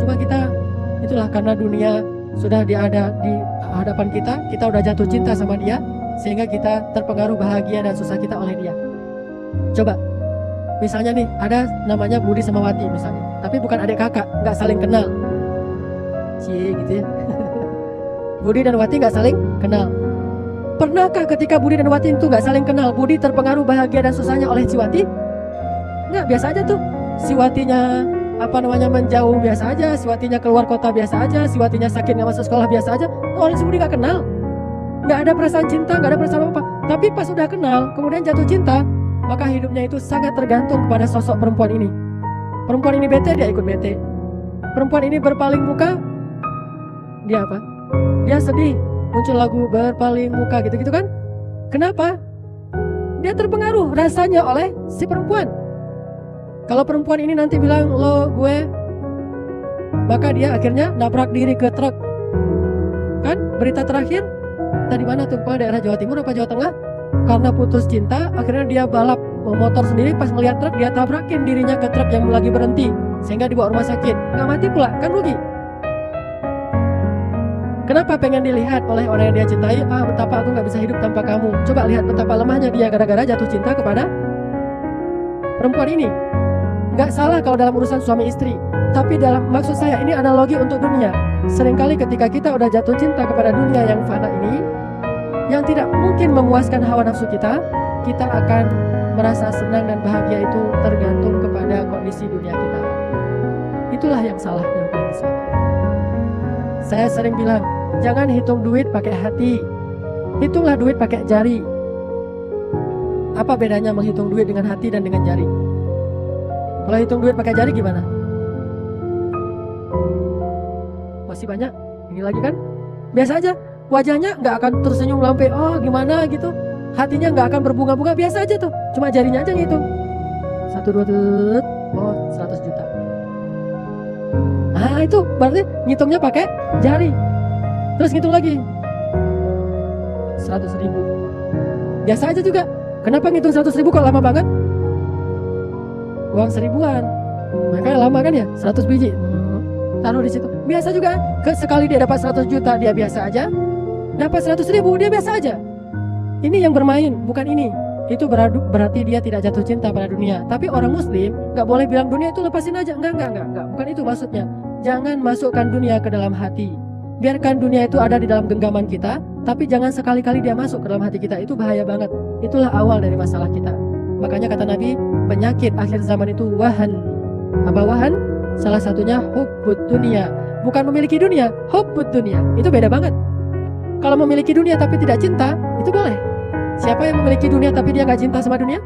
Cuma kita itulah karena dunia sudah ada di hadapan kita udah jatuh cinta sama dia, sehingga kita terpengaruh bahagia dan susah kita oleh dia. Coba, misalnya nih ada namanya Budi sama Wati misalnya, tapi bukan adik kakak, nggak saling kenal. Cie gitu ya. Budi dan Wati nggak saling kenal. Pernahkah ketika Budi dan Wati itu nggak saling kenal, Budi terpengaruh bahagia dan susahnya oleh si Wati? Nggak, biasa aja tuh. Si Watinya menjauh biasa aja, si Watinya keluar kota biasa aja, si Watinya sakit nggak masuk sekolah biasa aja. Orang si Budi nggak kenal, nggak ada perasaan cinta, nggak ada perasaan apa. Tapi pas udah kenal, kemudian jatuh cinta, maka hidupnya itu sangat tergantung kepada sosok perempuan ini. Perempuan ini bete, dia ikut bete. Perempuan ini berpaling muka, dia apa? Dia sedih, muncul lagu berpaling muka gitu-gitu kan? Kenapa? Dia terpengaruh rasanya oleh si perempuan. Kalau perempuan ini nanti bilang lo gue, maka dia akhirnya nabrak diri ke truk. Kan berita terakhir tadi mana tuh, daerah Jawa Timur apa Jawa Tengah? Karena putus cinta, akhirnya dia balap motor sendiri, pas melihat truk dia tabrakin dirinya ke truk yang lagi berhenti, sehingga dibawa rumah sakit. Nggak mati pula, kan rugi. Kenapa pengen dilihat oleh orang yang dia cintai? Betapa aku nggak bisa hidup tanpa kamu. Coba lihat betapa lemahnya dia gara-gara jatuh cinta kepada perempuan ini. Nggak salah kalau dalam urusan suami istri, tapi maksud saya ini analogi untuk dunia. Seringkali ketika kita udah jatuh cinta kepada dunia yang fana ini, yang tidak mungkin memuaskan hawa nafsu kita akan merasa senang dan bahagia itu tergantung kepada kondisi dunia kita. Itulah yang salah yang paling besar. Saya sering bilang, jangan hitung duit pakai hati, hitunglah duit pakai jari. Apa bedanya menghitung duit dengan hati dan dengan jari? Kalau hitung duit pakai jari gimana? Masih banyak. Ini lagi kan? Biasa aja. Wajahnya nggak akan tersenyum lampe. Oh gimana gitu. Hatinya nggak akan berbunga-bunga. Biasa aja tuh. Cuma jarinya aja ngitung. 1, 2, 3. Oh 100 juta. Itu berarti ngitungnya pakai jari. Terus ngitung lagi 100 ribu. Biasa aja juga. Kenapa ngitung 100 ribu kok lama banget? Uang 1000-an, makanya lama kan ya, 100 biji taruh di situ. Biasa juga, sekali dia dapat 100 juta dia biasa aja, dapat 100 ribu dia biasa aja. Ini yang bermain, bukan ini. Itu berarti dia tidak jatuh cinta pada dunia. Tapi orang muslim gak boleh bilang dunia itu lepasin aja. Enggak, bukan itu maksudnya. Jangan masukkan dunia ke dalam hati. Biarkan dunia itu ada di dalam genggaman kita, tapi jangan sekali-kali dia masuk ke dalam hati kita. Itu bahaya banget. Itulah awal dari masalah kita. Makanya kata Nabi, penyakit akhir zaman itu wahan. Apa wahan? Salah satunya hubbud dunia. Bukan memiliki dunia, hubbud dunia. Itu beda banget. Kalau memiliki dunia tapi tidak cinta, itu boleh. Siapa yang memiliki dunia tapi dia gak cinta sama dunia?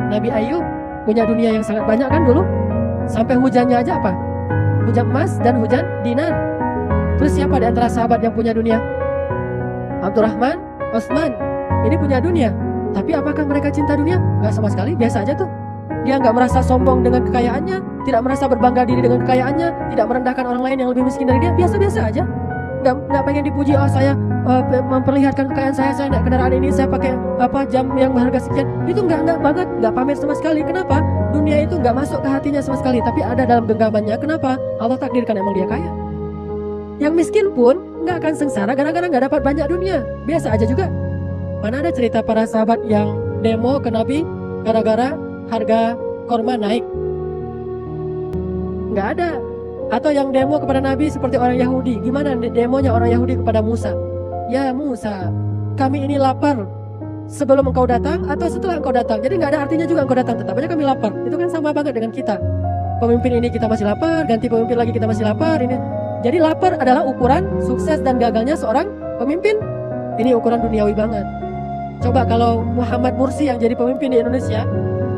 Nabi Ayub punya dunia yang sangat banyak kan dulu. Sampai hujannya aja apa? Hujan emas dan hujan dinar. Terus siapa di antara sahabat yang punya dunia? Abdurrahman, Utsman. Ini punya dunia. Tapi apakah mereka cinta dunia? Gak sama sekali, biasa aja tuh. Dia gak merasa sombong dengan kekayaannya, tidak merasa berbangga diri dengan kekayaannya, tidak merendahkan orang lain yang lebih miskin dari dia, biasa-biasa aja. Gak pengen dipuji, saya memperlihatkan kekayaan saya naik kendaraan ini, saya pakai jam yang berharga sekian. Itu gak banget, gak pamer sama sekali. Kenapa? Dunia itu gak masuk ke hatinya sama sekali, tapi ada dalam genggamannya. Kenapa? Allah takdirkan emang dia kaya. Yang miskin pun gak akan sengsara gara-gara gak dapat banyak dunia, biasa aja juga. Mana ada cerita para sahabat yang demo ke Nabi gara-gara harga korma naik? Nggak ada. Atau yang demo kepada Nabi seperti orang Yahudi. Gimana demonya orang Yahudi kepada Musa? Ya Musa, kami ini lapar sebelum engkau datang atau setelah engkau datang. Jadi nggak ada artinya juga engkau datang, tetap aja kami lapar. Itu kan sama banget dengan kita. Pemimpin ini kita masih lapar, ganti pemimpin lagi kita masih lapar. Jadi lapar adalah ukuran sukses dan gagalnya seorang pemimpin. Ini ukuran duniawi banget. Coba kalau Muhammad Mursi yang jadi pemimpin di Indonesia,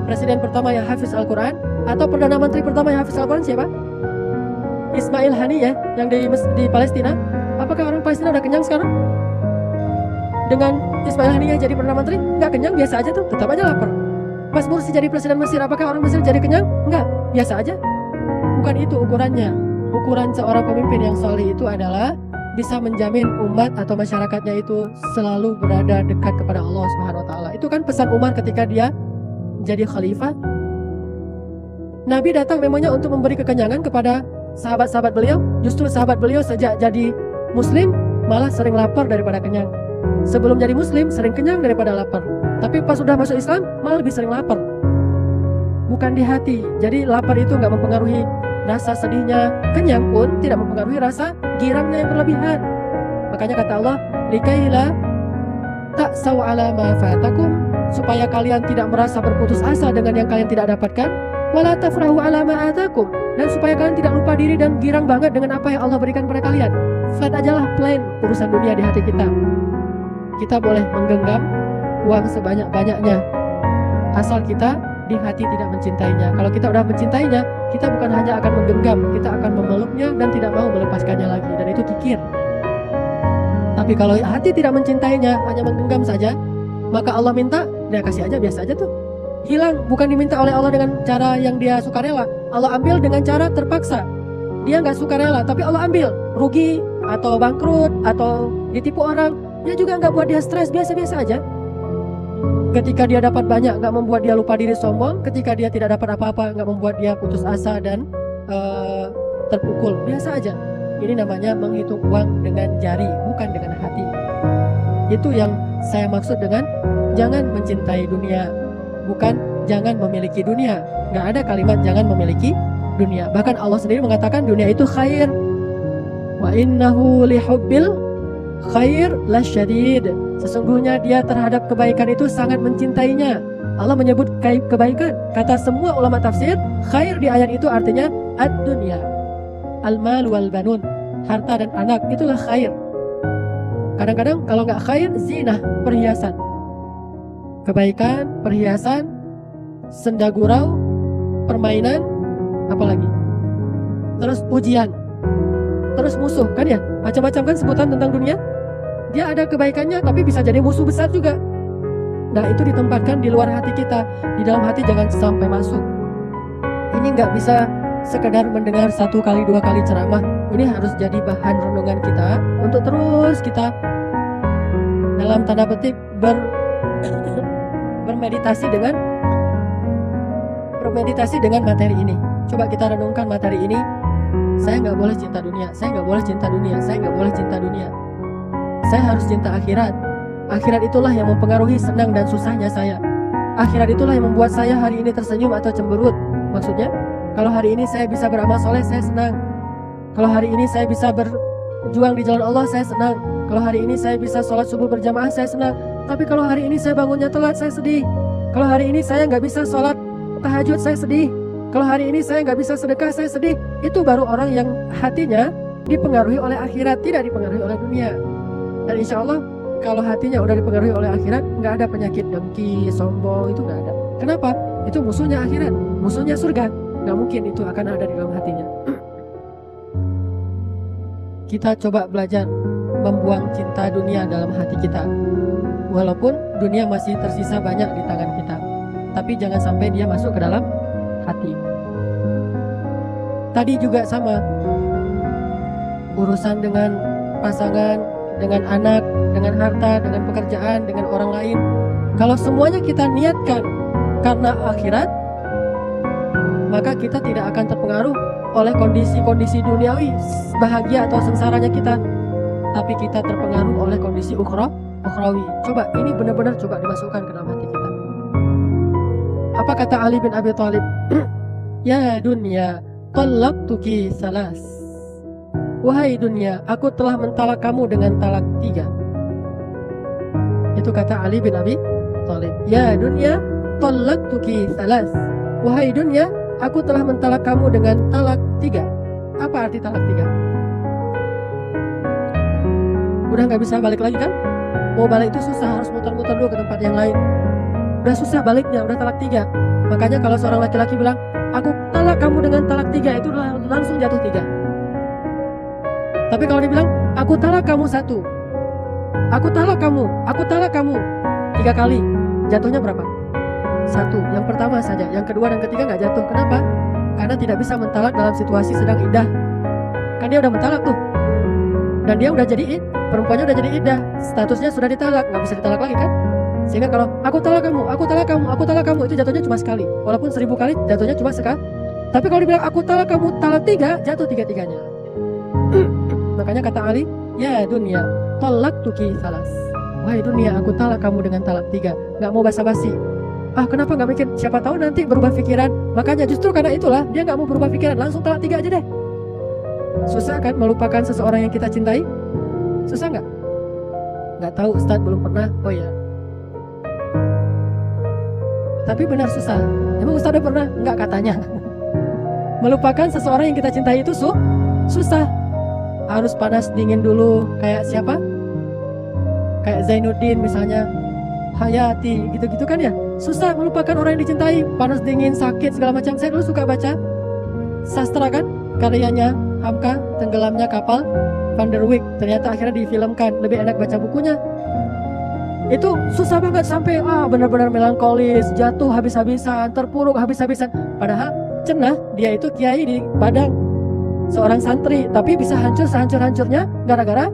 presiden pertama yang hafiz Al-Quran, atau perdana menteri pertama yang hafiz Al-Quran siapa? Ismail Haniyeh yang di Palestina. Apakah orang Palestina udah kenyang sekarang? Dengan Ismail Haniyeh jadi perdana menteri, nggak kenyang, biasa aja tuh, tetap aja lapar. Pas Mursi jadi presiden Mesir, apakah orang Mesir jadi kenyang? Nggak, biasa aja. Bukan itu ukurannya. Ukuran seorang pemimpin yang saleh itu adalah bisa menjamin umat atau masyarakatnya itu selalu berada dekat kepada Allah Subhanahu wa taala. Itu kan pesan Umar ketika dia jadi khalifah. Nabi datang memangnya untuk memberi kekenyangan kepada sahabat-sahabat beliau, justru sahabat beliau sejak jadi muslim malah sering lapar daripada kenyang. Sebelum jadi muslim sering kenyang daripada lapar. Tapi pas sudah masuk Islam malah lebih sering lapar. Bukan di hati. Jadi lapar itu nggak mempengaruhi rasa sedihnya. Kenyang pun tidak mempengaruhi rasa girangnya yang berlebihan. Makanya kata Allah, likaila ta'saw ala ma fatakum, supaya kalian tidak merasa berputus asa dengan yang kalian tidak dapatkan, wala tafrahu ala ma atakum, dan supaya kalian tidak lupa diri dan girang banget dengan apa yang Allah berikan pada kalian. Flat ajalah, plain urusan dunia di hati kita. Kita boleh menggenggam uang sebanyak-banyaknya, asal kita di hati tidak mencintainya. Kalau kita udah mencintainya, kita bukan hanya akan menggenggam, kita akan memeluknya dan tidak mau melepaskannya lagi. Dan itu kikir. Tapi kalau hati tidak mencintainya, hanya menggenggam saja, maka Allah minta, dia kasih aja, biasa aja tuh. Hilang, bukan diminta oleh Allah dengan cara yang dia sukarela. Allah ambil dengan cara terpaksa. Dia nggak sukarela, tapi Allah ambil. Rugi, atau bangkrut, atau ditipu orang, dia juga nggak buat dia stres, biasa-biasa aja. Ketika dia dapat banyak, nggak membuat dia lupa diri sombong. Ketika dia tidak dapat apa-apa, nggak membuat dia putus asa dan terpukul, biasa aja. Ini namanya menghitung uang dengan jari, bukan dengan hati. Itu yang saya maksud dengan jangan mencintai dunia, bukan jangan memiliki dunia. Nggak ada kalimat jangan memiliki dunia. Bahkan Allah sendiri mengatakan dunia itu khair. Wa innahu lihubbil khair lasyadid. Sesungguhnya dia terhadap kebaikan itu sangat mencintainya. Allah menyebut kebaikan. Kata semua ulama tafsir, khair di ayat itu artinya ad-dunya, al-mal wal banun, harta dan anak, itulah khair. Kadang-kadang kalau nggak khair, zinah, perhiasan. Kebaikan, perhiasan, senda gurau, permainan, apalagi. Terus ujian, terus musuh, kan ya? Macam-macam kan sebutan tentang dunia. Dia ada kebaikannya, tapi bisa jadi musuh besar juga. Nah, itu ditempatkan di luar hati kita. Di dalam hati jangan sampai masuk. Ini nggak bisa sekedar mendengar 1 kali 2 kali ceramah. Ini harus jadi bahan renungan kita untuk terus kita dalam tanda petik bermeditasi dengan materi ini. Coba kita renungkan materi ini. Saya nggak boleh cinta dunia, saya nggak boleh cinta dunia, saya nggak boleh cinta dunia. Saya harus cinta akhirat. Akhirat itulah yang mempengaruhi senang dan susahnya saya. Akhirat itulah yang membuat saya hari ini tersenyum atau cemberut. Maksudnya, kalau hari ini saya bisa beramal soleh, saya senang. Kalau hari ini saya bisa berjuang di jalan Allah, saya senang. Kalau hari ini saya bisa sholat subuh berjamaah, saya senang. Tapi kalau hari ini saya bangunnya telat, saya sedih. Kalau hari ini saya nggak bisa sholat tahajud, saya sedih. Kalau hari ini saya nggak bisa sedekah, saya sedih. Itu baru orang yang hatinya dipengaruhi oleh akhirat, tidak dipengaruhi oleh dunia. Dan insya Allah kalau hatinya udah dipengaruhi oleh akhirat, nggak ada penyakit dengki, sombong, itu nggak ada. Kenapa? Itu musuhnya akhirat, musuhnya surga. Nggak mungkin itu akan ada di dalam hatinya. Kita coba belajar membuang cinta dunia dalam hati kita. Walaupun dunia masih tersisa banyak di tangan kita, tapi jangan sampai dia masuk ke dalam hati. Tadi juga sama, urusan dengan pasangan, dengan anak, dengan harta, dengan pekerjaan, dengan orang lain. Kalau semuanya kita niatkan karena akhirat, maka kita tidak akan terpengaruh oleh kondisi-kondisi duniawi, bahagia atau sengsaranya kita. Tapi kita terpengaruh oleh kondisi ukhrawi. Coba, ini benar-benar coba dimasukkan ke dalam hati kita. Apa kata Ali bin Abi Thalib? Ya dunia, talaqtuki salas. Wahai dunia, aku telah mentalak kamu dengan talak 3. Itu kata Ali bin Abi Thalib. Ya dunia, talaqtuki salas. Wahai dunia, aku telah mentalak kamu dengan talak 3. Apa arti talak 3? Udah gak bisa balik lagi kan? Mau balik itu susah, harus muter-muter dulu ke tempat yang lain. Udah susah baliknya, udah talak 3. Makanya kalau seorang laki-laki bilang, aku talak kamu dengan talak 3, itu langsung jatuh 3. Tapi kalau dia bilang, aku talak kamu 1, aku talak kamu 3 kali, jatuhnya berapa? 1. Yang pertama saja, yang kedua dan ketiga gak jatuh. Kenapa? Karena tidak bisa mentalak dalam situasi sedang iddah. Kan dia udah mentalak tuh, dan dia udah jadi perempuannya udah jadi iddah, statusnya sudah ditalak, gak bisa ditalak lagi kan? Sehingga kalau aku talak kamu, itu jatuhnya cuma sekali. Walaupun 1000 kali, jatuhnya cuma Tapi kalau dibilang aku talak, kamu talak 3, jatuh 3-tiganya. Makanya kata Ali, ya dunia, talak tuki salas. Wahai dunia, aku talak kamu dengan talak 3. Gak mau basa-basi. Kenapa gak mikir? Siapa tahu nanti berubah pikiran. Makanya justru karena itulah dia gak mau berubah pikiran. Langsung talak 3 aja deh. Susah kan melupakan seseorang yang kita cintai? Susah gak? Gak tahu, Ustaz, belum pernah. Oh ya. Tapi benar susah. Emang Ustaz udah pernah? Enggak katanya. Melupakan seseorang yang kita cintai itu susah. Harus panas dingin dulu. Kayak siapa? Kayak Zainuddin misalnya, Hayati, gitu-gitu kan ya. Susah melupakan orang yang dicintai. Panas dingin, sakit, segala macam. Saya dulu suka baca sastra kan, karyanya Hamka, Tenggelamnya Kapal Van der Wijk. Ternyata akhirnya difilmkan. Lebih enak baca bukunya. Itu susah banget sampai benar-benar melankolis, jatuh habis-habisan, terpuruk habis-habisan. Padahal cenah dia itu kiai di Padang, seorang santri, tapi bisa hancur sehancur-hancurnya gara-gara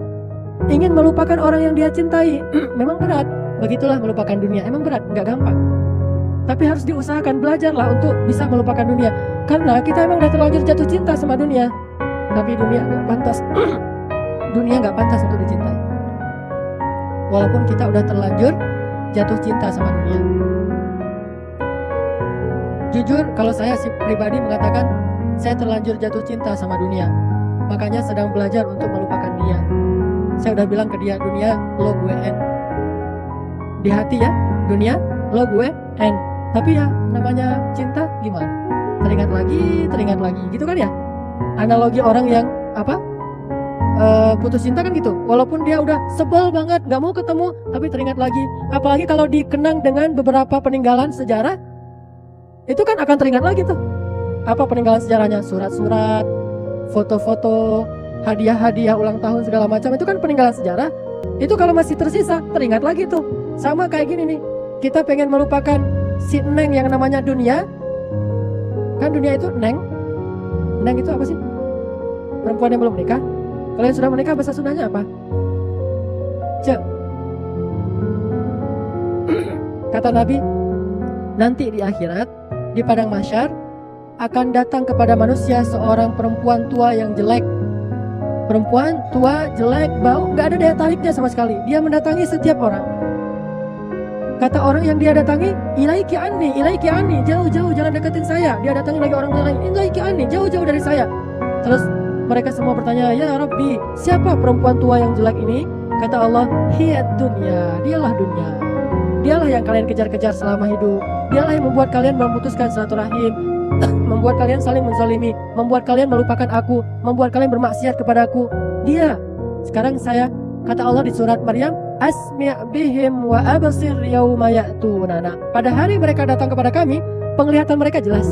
ingin melupakan orang yang dia cintai. Memang berat, begitulah melupakan dunia. Emang berat, nggak gampang. Tapi harus diusahakan, belajarlah untuk bisa melupakan dunia. Karena kita emang udah terlanjur jatuh cinta sama dunia. Tapi dunia nggak pantas. Dunia nggak pantas untuk dicintai. Walaupun kita udah terlanjur jatuh cinta sama dunia. Jujur, kalau saya pribadi mengatakan saya terlanjur jatuh cinta sama dunia. Makanya sedang belajar untuk melupakan dia. Saya udah bilang ke dia, dunia lo gue N. Di hati ya, dunia lo gue N. Tapi ya namanya cinta gimana? Teringat lagi, gitu kan ya? Analogi orang yang putus cinta kan gitu. Walaupun dia udah sebel banget, gak mau ketemu, tapi teringat lagi. Apalagi kalau dikenang dengan beberapa peninggalan sejarah, itu kan akan teringat lagi tuh. Apa peninggalan sejarahnya? Surat-surat, foto-foto, hadiah-hadiah ulang tahun segala macam. Itu kan peninggalan sejarah. Itu kalau masih tersisa, teringat lagi tuh. Sama kayak gini nih, kita pengen melupakan si Neng yang namanya dunia. Kan dunia itu Neng. Neng itu apa sih? Perempuan yang belum menikah. Kalau yang sudah menikah bahasa Sundanya apa? Cek. Kata Nabi, nanti di akhirat, di padang mahsyar, akan datang kepada manusia seorang perempuan tua yang jelek. Perempuan tua, jelek, bau, gak ada daya tariknya sama sekali. Dia mendatangi setiap orang. Kata orang yang dia datangi, ilaiki anni, jauh-jauh jangan deketin saya. Dia datangi lagi orang lain, ilaiki anni, jauh-jauh dari saya. Terus mereka semua bertanya, ya Rabbi, siapa perempuan tua yang jelek ini? Kata Allah, hiya dunya, dialah dunia. Dialah yang kalian kejar-kejar selama hidup. Dialah yang membuat kalian memutuskan silaturahim, membuat kalian saling menzalimi, membuat kalian melupakan aku, membuat kalian bermaksiat kepada aku. Dia. Sekarang saya, kata Allah di surat Maryam, asmi' bihim wa absir yauma ya'tunana. Pada hari mereka datang kepada kami, penglihatan mereka jelas.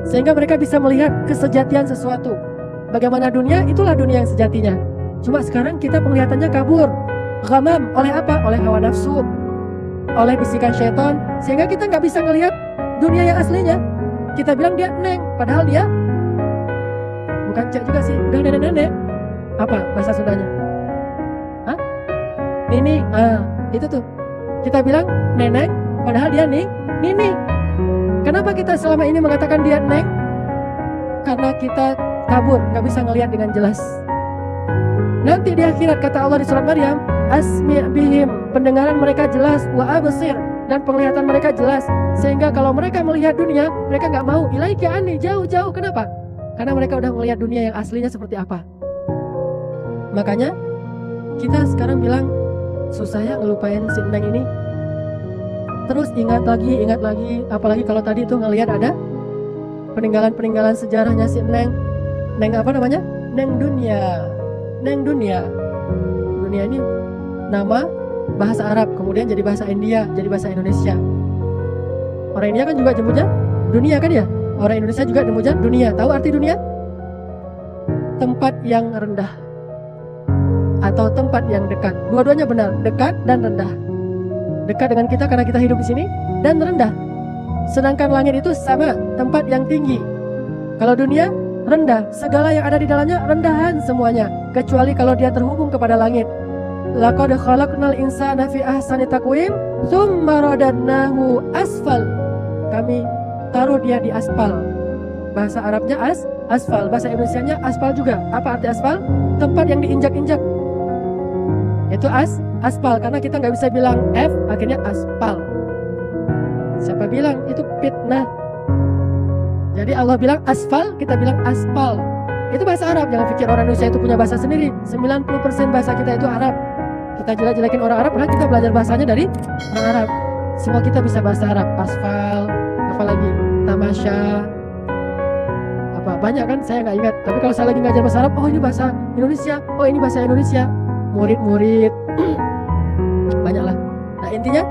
Sehingga mereka bisa melihat kesejatian sesuatu. Bagaimana dunia, itulah dunia yang sejatinya. Cuma sekarang kita penglihatannya kabur, ghamam. Oleh apa? Oleh hawa nafsu, oleh bisikan syaitan. Sehingga kita gak bisa ngelihat dunia yang aslinya. Kita bilang dia Neng, padahal dia bukan cek juga sih, udah nenek-nenek. Apa bahasa Sundanya? Hah? Nini, itu tuh. Kita bilang nenek, padahal dia Nini. Kenapa kita selama ini mengatakan dia Neng? Karena kita kabur, gak bisa ngelihat dengan jelas. Nanti di akhirat, kata Allah di surat Maryam, asmi' bihim, pendengaran mereka jelas, wa absir, dan penglihatan mereka jelas. Sehingga kalau mereka melihat dunia, mereka gak mau ilaiki anni, jauh-jauh. Kenapa? Karena mereka udah melihat dunia yang aslinya seperti apa. Makanya kita sekarang bilang, susah ya ngelupain si Neng ini. Terus ingat lagi, apalagi kalau tadi itu ngelihat ada peninggalan-peninggalan sejarahnya si Neng. Neng apa namanya? Neng dunia. Dunia ini nama bahasa Arab, kemudian jadi bahasa India, jadi bahasa Indonesia. Orang India kan juga nyebutnya dunia kan ya? Orang Indonesia juga nyebutnya dunia. Tahu arti dunia? Tempat yang rendah atau tempat yang dekat. Dua-duanya benar, dekat dan rendah. Dekat dengan kita karena kita hidup di sini, dan rendah. Sedangkan langit itu sama, tempat yang tinggi. Kalau dunia rendah, segala yang ada di dalamnya rendahan semuanya, kecuali kalau dia terhubung kepada langit. Laqad khalaqnal insana fi ahsani taqwim, tsumma radadnahu asfal. Kami taruh dia di aspal. bahasa Arabnya asfal, bahasa Indonesianya aspal juga. Apa arti aspal? Tempat yang diinjak-injak. Itu aspal, karena kita nggak bisa bilang F, akhirnya aspal. Siapa bilang itu fitnah? Jadi Allah bilang asfal, kita bilang aspal. Itu bahasa Arab. Jangan pikir orang Indonesia itu punya bahasa sendiri. 90% bahasa kita itu Arab. Kita jelek-jelekin orang Arab, padahal kita belajar bahasanya dari orang Arab. Semua kita bisa bahasa Arab. Asfal, apalagi tamasya, apa banyak kan? Saya nggak ingat. Tapi kalau saya lagi ngajar bahasa Arab, oh ini bahasa Indonesia, oh ini bahasa Indonesia. Murid-murid banyaklah. Nah intinya,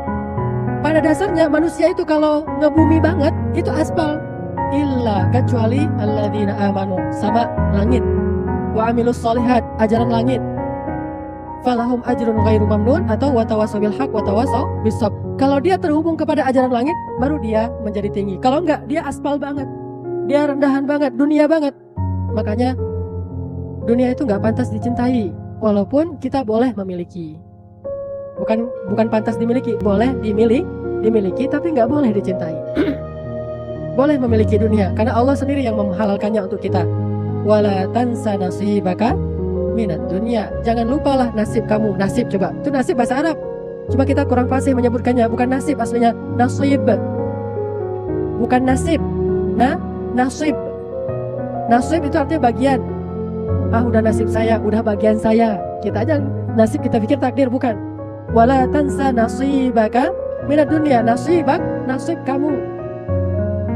pada dasarnya manusia itu kalau ngebumi banget itu aspal. Illa kecuali alladzina amanu, sama langit, wa amilus sholihat, ajaran langit, falahum ajrun ghairu mamnun, atau watawasau bil haq watawasau bis sabr. Kalau dia terhubung kepada ajaran langit, baru dia menjadi tinggi. Kalau enggak, dia aspal banget, dia rendahan banget, dunia banget. Makanya dunia itu enggak pantas dicintai, walaupun kita boleh memiliki. Bukan pantas dimiliki, boleh dimiliki, tapi enggak boleh dicintai. Boleh memiliki dunia karena Allah sendiri yang menghalalkannya untuk kita. Wala tansa nasibaka minat dunia. Jangan lupalah nasib kamu. Nasib, coba, itu nasib bahasa Arab. Cuma kita kurang fasih menyebutkannya. Bukan nasib, aslinya nasib. Bukan nasib. Nasib. Nasib itu artinya bagian. Udah nasib saya, udah bagian saya. Kita aja nasib kita pikir takdir, bukan. Wala tansa nasibaka minat dunia. Nasibak, nasib kamu.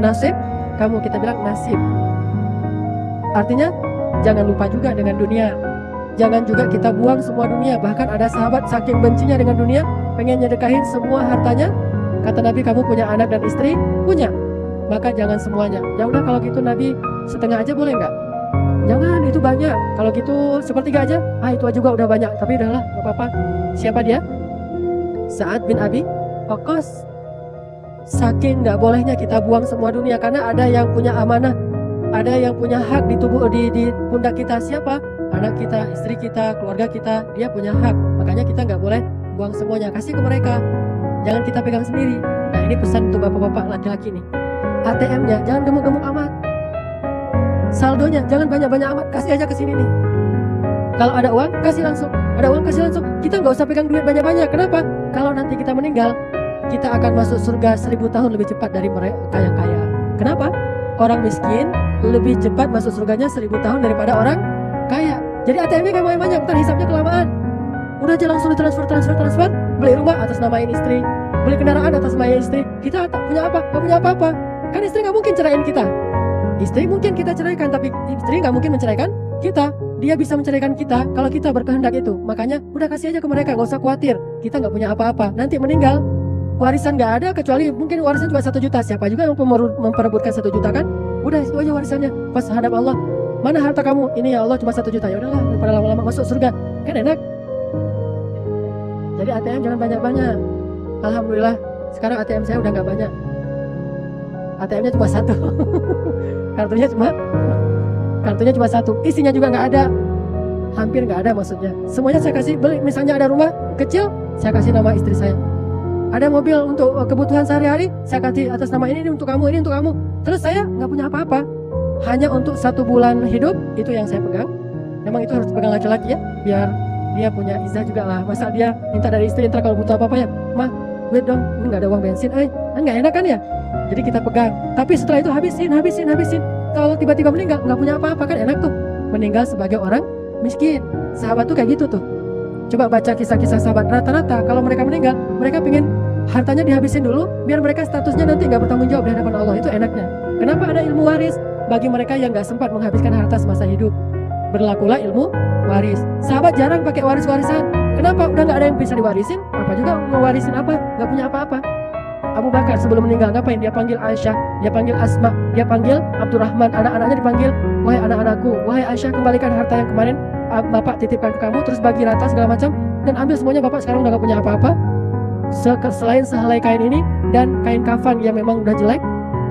Nasib kamu, kita bilang nasib. Artinya jangan lupa juga dengan dunia. Jangan juga kita buang semua dunia. Bahkan ada sahabat saking bencinya dengan dunia, pengen nyedekahin semua hartanya. Kata Nabi, kamu punya anak dan istri? Punya. Maka jangan semuanya. Ya udah kalau gitu Nabi, setengah aja boleh nggak? Jangan, itu banyak. Kalau gitu sepertiga aja. Itu juga udah banyak. Tapi udahlah, nggak apa-apa. Siapa dia? Sa'ad bin Abi Waqqas. Saking nggak bolehnya kita buang semua dunia, karena ada yang punya amanah, ada yang punya hak di tubuh di pundak kita. Siapa? Anak kita, istri kita, keluarga kita, dia punya hak. Makanya kita nggak boleh buang semuanya, kasih ke mereka, jangan kita pegang sendiri. Nah ini pesan untuk bapak-bapak laki-laki nih. ATM-nya jangan gemuk-gemuk amat, saldonya jangan banyak-banyak amat, kasih aja ke sini nih. Kalau ada uang kasih langsung, ada uang kasih langsung. Kita nggak usah pegang duit banyak-banyak. Kenapa? Kalau nanti kita meninggal, kita akan masuk surga 1000 tahun lebih cepat dari mereka yang kaya. Kenapa? Orang miskin lebih cepat masuk surganya 1000 tahun daripada orang kaya. Jadi ATM-nya kayak banyak, ntar hisapnya kelamaan. Udah aja langsung ditransfer, beli rumah atas nama istri, beli kendaraan atas nama istri. Kita tak punya apa? Gak punya apa-apa. Kan istri gak mungkin ceraiin kita. Istri mungkin kita ceraikan, tapi istri gak mungkin menceraikan kita. Dia bisa menceraikan kita kalau kita berkehendak itu. Makanya udah kasih aja ke mereka, gak usah khawatir. Kita gak punya apa-apa. Nanti meninggal, warisan gak ada, kecuali mungkin warisan cuma 1 juta. Siapa juga yang memperebutkan 1 juta kan? Udah itu aja warisannya. Pas hadap Allah, mana harta kamu? Ini ya Allah cuma 1 juta. Ya udahlah, daripada lama-lama masuk surga, kan enak. Jadi ATM jangan banyak-banyak. Alhamdulillah sekarang ATM saya udah gak banyak. ATM-nya cuma 1. Kartunya cuma 1. Isinya juga gak ada. Hampir gak ada maksudnya. Semuanya saya kasih beli. Misalnya ada rumah kecil, saya kasih nama istri saya. Ada mobil untuk kebutuhan sehari-hari, saya kasih atas nama ini untuk kamu, ini untuk kamu. Terus saya nggak punya apa-apa, hanya untuk 1 bulan hidup, itu yang saya pegang. Memang itu harus dipegang laki-laki ya, biar dia punya izah juga lah. Masa dia minta dari istri, ntar kalau butuh apa-apa ya, mah, wait dong, ini nggak ada uang bensin, nggak enak kan ya? Jadi kita pegang. Tapi setelah itu habisin. Kalau tiba-tiba meninggal, nggak punya apa-apa kan enak tuh. Meninggal sebagai orang miskin. Sahabat tuh kayak gitu tuh. Coba baca kisah-kisah sahabat, rata-rata kalau mereka meninggal, mereka pengen hartanya dihabisin dulu, biar mereka statusnya nanti nggak bertanggung jawab di hadapan Allah. Itu enaknya. Kenapa ada ilmu waris? Bagi mereka yang nggak sempat menghabiskan harta semasa hidup, berlakulah ilmu waris. Sahabat jarang pakai waris-warisan. Kenapa? Udah nggak ada yang bisa diwarisin. Apa juga ngewarisin apa? Nggak punya apa-apa. Abu Bakar sebelum meninggal ngapain? Dia panggil Aisyah, dia panggil Asma, dia panggil Abdurrahman, anak-anaknya dipanggil, wahai anak-anakku, wahai Aisyah, kembalikan harta yang kemarin Bapak titipkan ke kamu, terus bagi rata segala macam, dan ambil semuanya. Bapak sekarang udah gak punya apa-apa selain sehelai kain ini dan kain kafan yang memang udah jelek.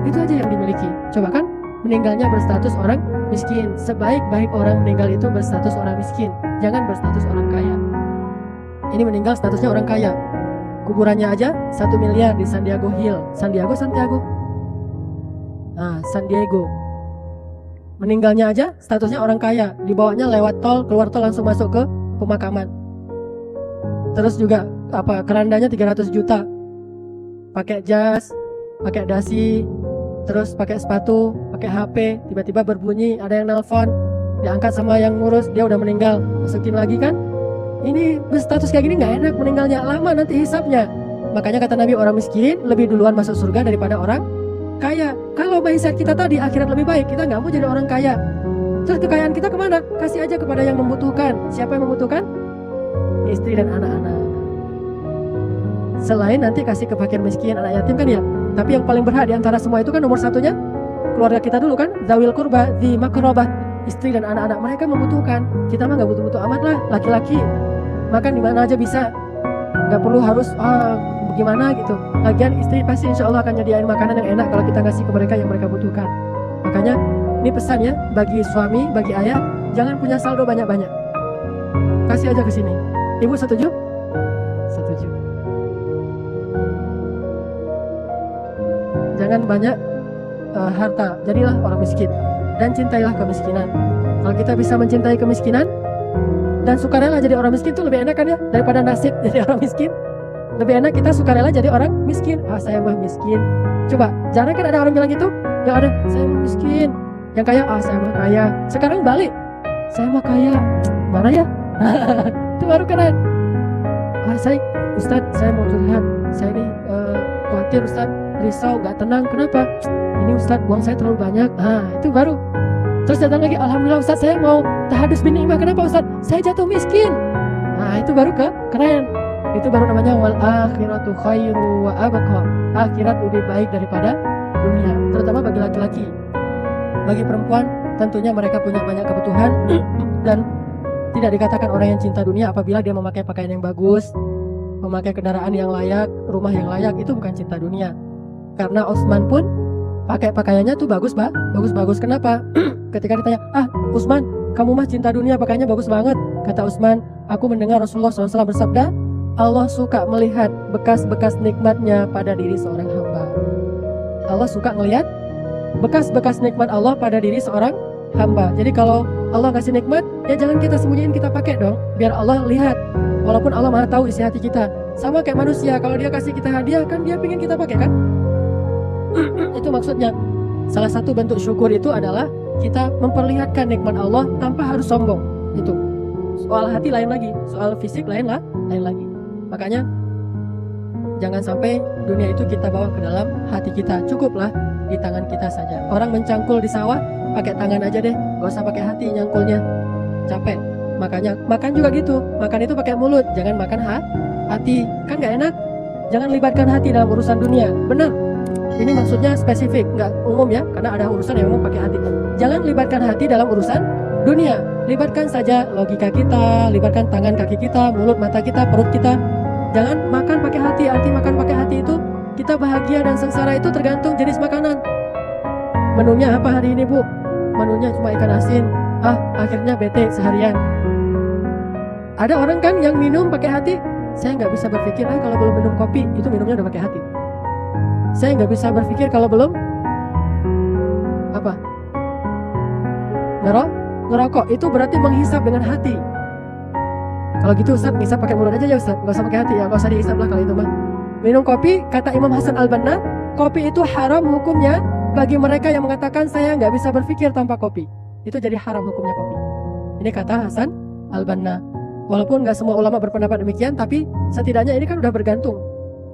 Itu aja yang dimiliki. Coba kan, meninggalnya berstatus orang miskin. Sebaik-baik orang meninggal itu berstatus orang miskin, jangan berstatus orang kaya. Ini meninggal statusnya orang kaya. Kuburannya aja 1 miliar di San Diego Hill. San Diego. Nah, San Diego. meninggalnya aja statusnya orang kaya, dibawanya lewat tol, keluar tol langsung masuk ke pemakaman. Terus juga kerandanya 300 juta, pakai jas, pakai dasi, terus pakai sepatu, pakai HP, tiba-tiba berbunyi, ada yang nelpon, diangkat sama yang ngurus, dia udah meninggal, masukin lagi kan. Ini berstatus kayak gini nggak enak, meninggalnya lama nanti hisapnya. Makanya kata Nabi, orang miskin lebih duluan masuk surga daripada orang kaya. Kalau mindset kita tadi akhirat lebih baik, kita nggak mau jadi orang kaya. Terus kekayaan kita kemana? Kasih aja kepada yang membutuhkan. Siapa yang membutuhkan? Istri dan anak-anak. Selain nanti kasih ke fakir miskin, anak yatim kan ya. Tapi yang paling berhak di antara semua itu kan nomor satunya keluarga kita dulu kan. Zawil kurba, di makrobah, istri dan anak-anak, mereka membutuhkan. Kita mah nggak butuh-butuh amat lah, laki-laki makan di mana aja bisa, nggak perlu harus gimana gitu. Lagian istri pasti insya Allah akan nyediain makanan yang enak kalau kita kasih ke mereka yang mereka butuhkan. Makanya ini pesan ya bagi suami, bagi ayah, jangan punya saldo banyak-banyak, kasih aja ke sini. Ibu setuju? Setuju. Jangan banyak harta, jadilah orang miskin dan cintailah kemiskinan. Kalau kita bisa mencintai kemiskinan dan sukarela jadi orang miskin itu lebih enak kan ya, daripada nasib jadi orang miskin. Lebih enak kita sukarela jadi orang miskin. Saya mah miskin. Coba, jangan kan ada orang bilang gitu. Yang ada, saya mah miskin. Yang kaya, saya mah kaya. Sekarang balik, saya mah kaya. Mana ya? Itu baru keren. Ustadz, saya mau curhat. Saya ini khawatir Ustadz, risau, gak tenang. Kenapa? Ini Ustadz, uang saya terlalu banyak. Itu baru. Terus datang lagi, alhamdulillah Ustadz, saya mau tahadus bin ni'mah. Kenapa Ustadz? Saya jatuh miskin. Itu baru keren. Itu baru namanya wal akhiratu khairu wa abqa. Akhirat lebih baik daripada dunia, terutama bagi laki-laki. Bagi perempuan tentunya mereka punya banyak kebutuhan dan tidak dikatakan orang yang cinta dunia apabila dia memakai pakaian yang bagus, memakai kendaraan yang layak, rumah yang layak. Itu bukan cinta dunia. Karena Utsman pun pakai pakaiannya tuh bagus. Kenapa? Ketika ditanya, Utsman, kamu mah cinta dunia, pakaiannya bagus banget. Kata Utsman, aku mendengar Rasulullah SAW bersabda, Allah suka melihat bekas-bekas nikmatnya pada diri seorang hamba. Allah suka melihat bekas-bekas nikmat Allah pada diri seorang hamba. Jadi kalau Allah kasih nikmat, ya jangan kita sembunyiin, kita pakai dong, biar Allah lihat. Walaupun Allah maha tahu isi hati kita. Sama kayak manusia, kalau dia kasih kita hadiah kan dia pengen kita pakai kan. Itu maksudnya. Salah satu bentuk syukur itu adalah kita memperlihatkan nikmat Allah tanpa harus sombong. Itu soal hati lain lagi, soal fisik lain lagi. Makanya jangan sampai dunia itu kita bawa ke dalam hati kita. Cukuplah di tangan kita saja. Orang mencangkul di sawah pakai tangan aja deh, gak usah pakai hati nyangkulnya, capek. Makanya makan juga gitu, makan itu pakai mulut, jangan makan hati, kan gak enak. Jangan libatkan hati dalam urusan dunia. Benar, ini maksudnya spesifik, nggak umum ya, karena ada urusan yang memang pakai hati. Jangan libatkan hati dalam urusan dunia. Libatkan saja logika kita, libatkan tangan kaki kita, mulut mata kita, perut kita. Jangan makan pakai hati. Arti makan pakai hati itu kita bahagia dan sengsara itu tergantung jenis makanan. Menunya apa hari ini Bu? Menunya cuma ikan asin. Akhirnya bete seharian. Ada orang kan yang minum pakai hati. Saya nggak bisa berpikir kalau belum minum kopi itu minumnya udah pakai hati. Saya nggak bisa berpikir kalau belum ngerokok. Itu berarti menghisap dengan hati. Kalau gitu Ustaz, ngisap pakai mulut aja ya Ustaz, nggak usah pakai hati ya, nggak usah dihisap lah kalau itu mah. Minum kopi, kata Imam Hasan Al-Banna, kopi itu haram hukumnya bagi mereka yang mengatakan saya nggak bisa berpikir tanpa kopi. Itu jadi haram hukumnya kopi. Ini kata Hasan Al-Banna. Walaupun nggak semua ulama berpendapat demikian, tapi setidaknya ini kan udah bergantung.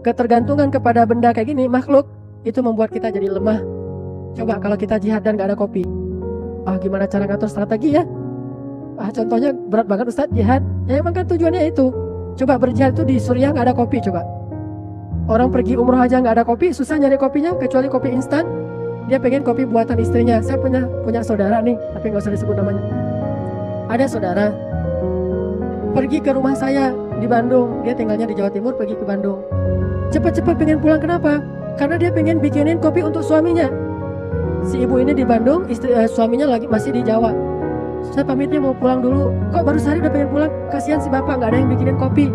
Ketergantungan kepada benda kayak gini, makhluk, itu membuat kita jadi lemah. Coba kalau kita jihad dan nggak ada kopi, gimana cara ngatur strategi ya? Contohnya berat banget Ustaz, jihad. Ya emang kan tujuannya itu. Coba berjihad itu di Suriah nggak ada kopi coba. Orang pergi umroh aja nggak ada kopi, susah nyari kopinya kecuali kopi instan. Dia pengen kopi buatan istrinya. Saya punya saudara nih, tapi nggak usah disebut namanya. Ada saudara pergi ke rumah saya di Bandung. Dia tinggalnya di Jawa Timur, pergi ke Bandung. Cepat-cepat pengen pulang, kenapa? Karena dia pengen bikinin kopi untuk suaminya. Si ibu ini di Bandung, suaminya masih di Jawa. Saya pamitnya mau pulang dulu. Kok baru sehari udah pengen pulang? Kasihan si bapak, nggak ada yang bikinin kopi.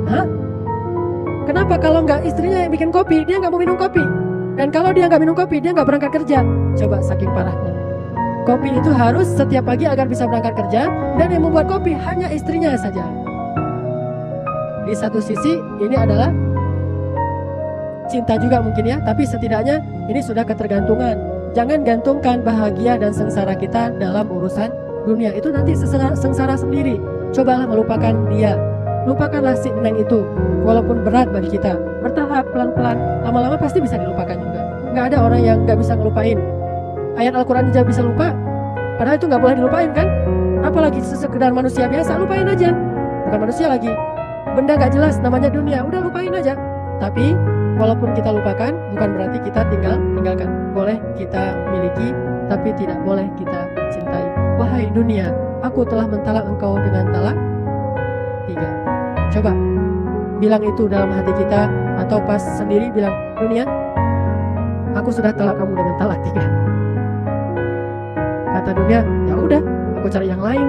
Kenapa? Kalau nggak istrinya yang bikin kopi, dia nggak mau minum kopi. Dan kalau dia nggak minum kopi, dia nggak berangkat kerja. Coba saking parahnya. Kopi itu harus setiap pagi agar bisa berangkat kerja, dan yang membuat kopi hanya istrinya saja. Di satu sisi ini adalah cinta juga mungkin ya, tapi setidaknya ini sudah ketergantungan. Jangan gantungkan bahagia dan sengsara kita dalam urusan dunia. Itu nanti sengsara sendiri. Cobalah melupakan dia. Lupakanlah si Neng itu. Walaupun berat bagi kita, bertahap pelan-pelan, lama-lama pasti bisa dilupakan juga. Nggak ada orang yang nggak bisa ngelupain. Ayat Al-Quran aja bisa lupa, padahal itu nggak boleh dilupain kan? Apalagi sekedar manusia biasa, lupain aja. Bukan manusia lagi, benda nggak jelas namanya dunia, udah lupain aja. Tapi walaupun kita lupakan, bukan berarti kita tinggalkan. Boleh kita miliki, tapi tidak boleh kita cintai. Wahai dunia, aku telah mentalak engkau dengan talak 3. Coba bilang itu dalam hati kita, atau pas sendiri bilang, dunia, aku sudah talak kamu dengan talak 3. Kata dunia, ya udah, aku cari yang lain.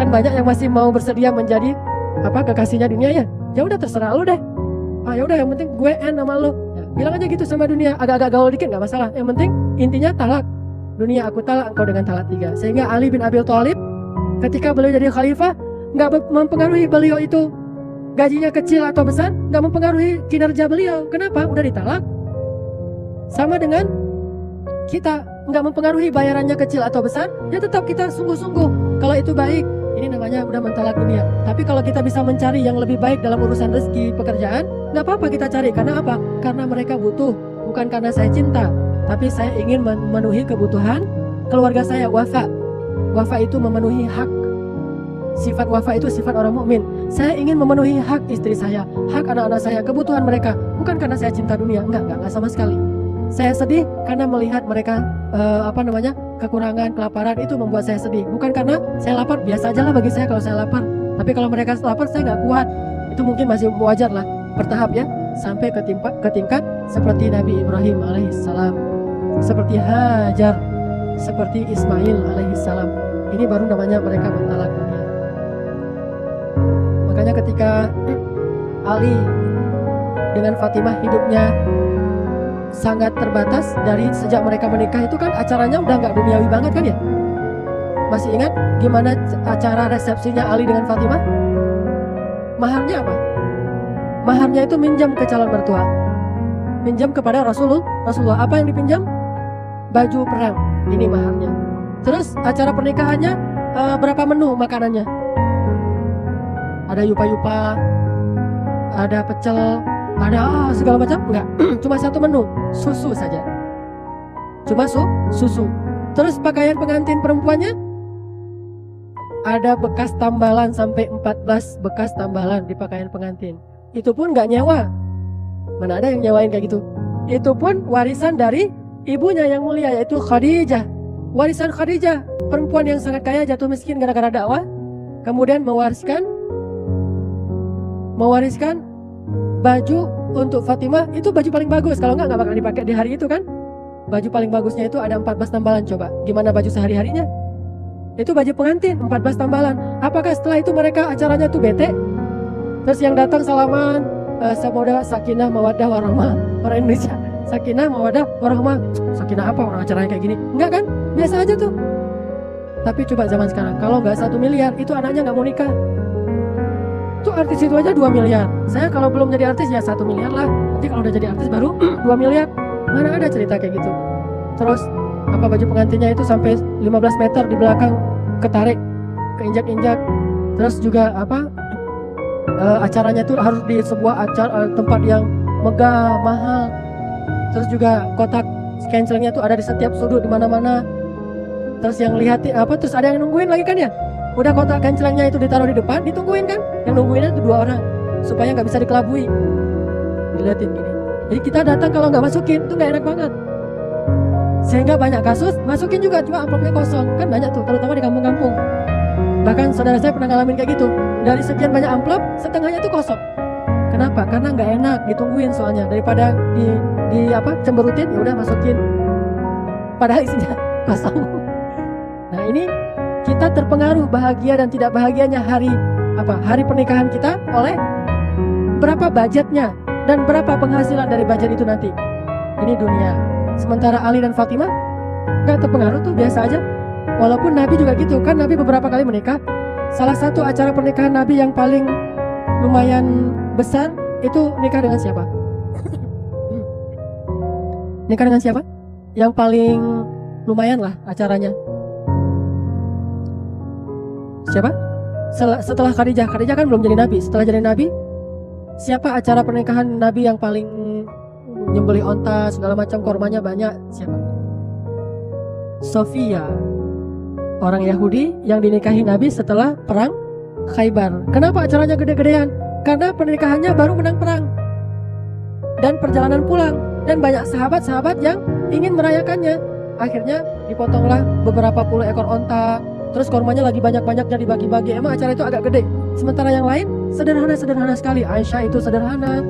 Kan banyak yang masih mau bersedia menjadi kekasihnya dunia ya. Ya udah terserah lu deh. Ya udah, yang penting gue sama lu. Ya, bilang aja gitu sama dunia, agak-agak gaul dikit nggak masalah. Yang penting intinya talak. Dunia, aku talak engkau dengan talak 3. Sehingga Ali bin Abi Thalib ketika beliau jadi khalifah, nggak mempengaruhi beliau itu gajinya kecil atau besar, nggak mempengaruhi kinerja beliau. Kenapa? Udah ditalak. Sama dengan kita, nggak mempengaruhi bayarannya kecil atau besar, ya tetap kita sungguh-sungguh. Kalau itu baik, ini namanya udah mentalak dunia. Tapi kalau kita bisa mencari yang lebih baik dalam urusan rezeki, pekerjaan, nggak apa-apa kita cari. Karena apa? Karena mereka butuh, bukan karena saya cinta, tapi saya ingin memenuhi kebutuhan keluarga saya. Wafa itu memenuhi hak. Sifat wafa itu sifat orang mukmin. Saya ingin memenuhi hak istri saya, hak anak-anak saya, kebutuhan mereka. Bukan karena saya cinta dunia, enggak sama sekali. Saya sedih karena melihat mereka kekurangan, kelaparan, itu membuat saya sedih. Bukan karena saya lapar, biasa aja lah bagi saya kalau saya lapar. Tapi kalau mereka lapar, saya nggak kuat. Itu mungkin masih wajar lah, bertahap ya, sampai ke tingkat seperti Nabi Ibrahim alaihissalam, seperti Hajar, seperti Ismail alaihissalam. Ini baru namanya mereka mentalak dunia. Makanya ketika Ali dengan Fatimah hidupnya sangat terbatas, dari sejak mereka menikah itu kan acaranya udah nggak duniawi banget kan ya. Masih ingat gimana acara resepsinya Ali dengan Fatimah? Maharnya apa? Maharnya itu minjam ke calon mertua, minjam kepada Rasulullah. Apa yang dipinjam? Baju perang. Ini maharnya. Terus acara pernikahannya berapa menu makanannya? Ada yupa-yupa, ada pecel, ada segala macam? Enggak. Cuma satu menu, susu saja. Cuma susu. Terus pakaian pengantin perempuannya ada bekas tambalan, sampai 14 bekas tambalan di pakaian pengantin. Itu pun nggak nyewa. Mana ada yang nyewain kayak gitu. Itu pun warisan dari ibunya yang mulia, yaitu Khadijah. Warisan Khadijah, perempuan yang sangat kaya, jatuh miskin gara-gara dakwah, kemudian mewariskan baju untuk Fatimah. Itu baju paling bagus, kalau nggak bakal dipakai di hari itu kan. Baju paling bagusnya itu ada 14 tambalan. Coba gimana baju sehari-harinya? Itu baju pengantin 14 tambalan. Apakah setelah itu mereka acaranya tuh bete? Terus yang datang salaman, semoga sakinah mawaddah warahmah. Orang Indonesia, sakinah mawaddah warahmah. Sakinah apa orang acaranya kayak gini? Enggak kan? Biasa aja tuh. Tapi coba zaman sekarang, kalau nggak 1 miliar, itu anaknya nggak mau nikah. Tuh artis itu aja 2 miliar. Saya kalau belum jadi artis ya 1 miliar lah. Nanti kalau udah jadi artis baru 2 miliar. Mana ada cerita kayak gitu. Terus baju pengantinnya itu sampai 15 meter di belakang ketarik, keinjak-injak. Terus juga acaranya tuh harus di sebuah tempat yang megah, mahal. Terus juga kotak cancelingnya tuh ada di setiap sudut, di mana-mana. Terus yang lihat terus ada yang nungguin lagi kan ya. Udah kotak cancelingnya itu ditaruh di depan, ditungguin kan. Yang nungguinnya itu 2 orang supaya nggak bisa dikelabui. Dilihatin gini. Jadi kita datang kalau nggak masukin itu nggak enak banget. Sehingga banyak kasus masukin juga cuma amplopnya kosong. Kan banyak tuh, terutama di kampung-kampung. Bahkan saudara saya pernah ngalamin kayak gitu. Dari sekian banyak amplop, setengahnya itu kosong. Kenapa? Karena nggak enak ditungguin soalnya. Daripada cemberutin, ya udah masukin. Padahal isinya kosong. Nah ini kita terpengaruh bahagia dan tidak bahagianya hari pernikahan kita oleh berapa budgetnya dan berapa penghasilan dari budget itu nanti. Ini dunia. Sementara Ali dan Fatimah nggak terpengaruh tuh, biasa aja. Walaupun Nabi juga gitu kan, Nabi beberapa kali menikah. Salah satu acara pernikahan Nabi yang paling lumayan besar itu nikah dengan siapa? Nikah dengan siapa? Yang paling lumayan lah acaranya. Siapa? Setelah Khadijah. Khadijah kan belum jadi Nabi. Setelah jadi Nabi, siapa acara pernikahan Nabi yang paling nyembelih onta segala macam, kormanya banyak? Siapa? Sofia, orang Yahudi yang dinikahi Nabi setelah perang Khaybar. Kenapa acaranya gede-gedean? Karena pernikahannya baru menang perang dan perjalanan pulang, dan banyak sahabat-sahabat yang ingin merayakannya. Akhirnya dipotonglah beberapa puluh ekor onta, terus kormanya lagi banyak-banyaknya dibagi-bagi. Emang acara itu agak gede. Sementara yang lain sederhana sekali. Aisyah itu sederhana,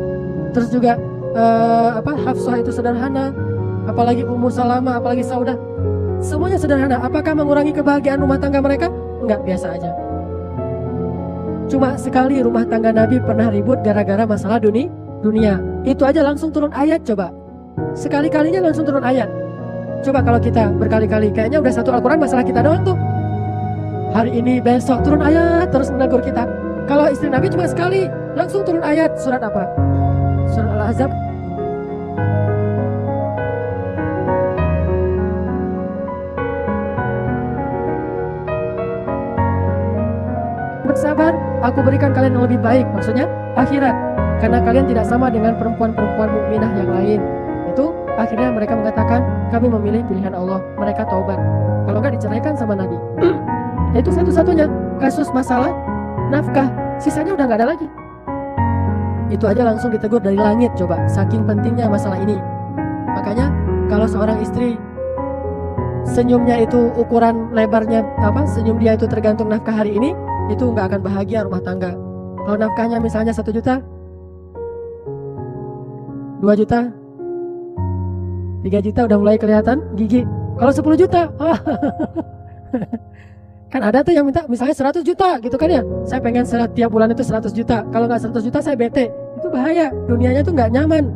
terus juga Hafsah itu sederhana, apalagi Ummu Salamah, apalagi Saudah, semuanya sederhana. Apakah mengurangi kebahagiaan rumah tangga mereka? Enggak, biasa aja. Cuma sekali rumah tangga Nabi pernah ribut gara-gara masalah dunia. Itu aja langsung turun ayat. Coba sekali-kalinya langsung turun ayat. Coba kalau kita berkali-kali, kayaknya udah satu Al-Quran masalah kita doang tuh. Hari ini besok turun ayat terus menegur kita. Kalau istri Nabi cuma sekali langsung turun ayat. Surat apa? Surat Al-Ahzab. Bersabar, aku berikan kalian yang lebih baik. Maksudnya akhirat, karena kalian tidak sama dengan perempuan-perempuan mukminah yang lain. Itu akhirnya mereka mengatakan, kami memilih pilihan Allah. Mereka taubat. Kalau nggak diceraikan sama Nabi. Itu satu-satunya kasus masalah nafkah. Sisanya udah nggak ada lagi. Itu aja langsung ditegur dari langit. Coba, saking pentingnya masalah ini. Makanya kalau seorang istri senyumnya itu ukuran lebarnya senyum dia itu tergantung nafkah hari ini, itu nggak akan bahagia rumah tangga. Kalau nafkahnya misalnya 1 juta, 2 juta, 3 juta udah mulai kelihatan gigi. Kalau 10 juta, kan ada tuh yang minta misalnya 100 juta gitu kan ya. Saya pengen setiap bulan itu 100 juta. Kalau nggak 100 juta saya bete. Itu bahaya. Dunianya tuh nggak nyaman.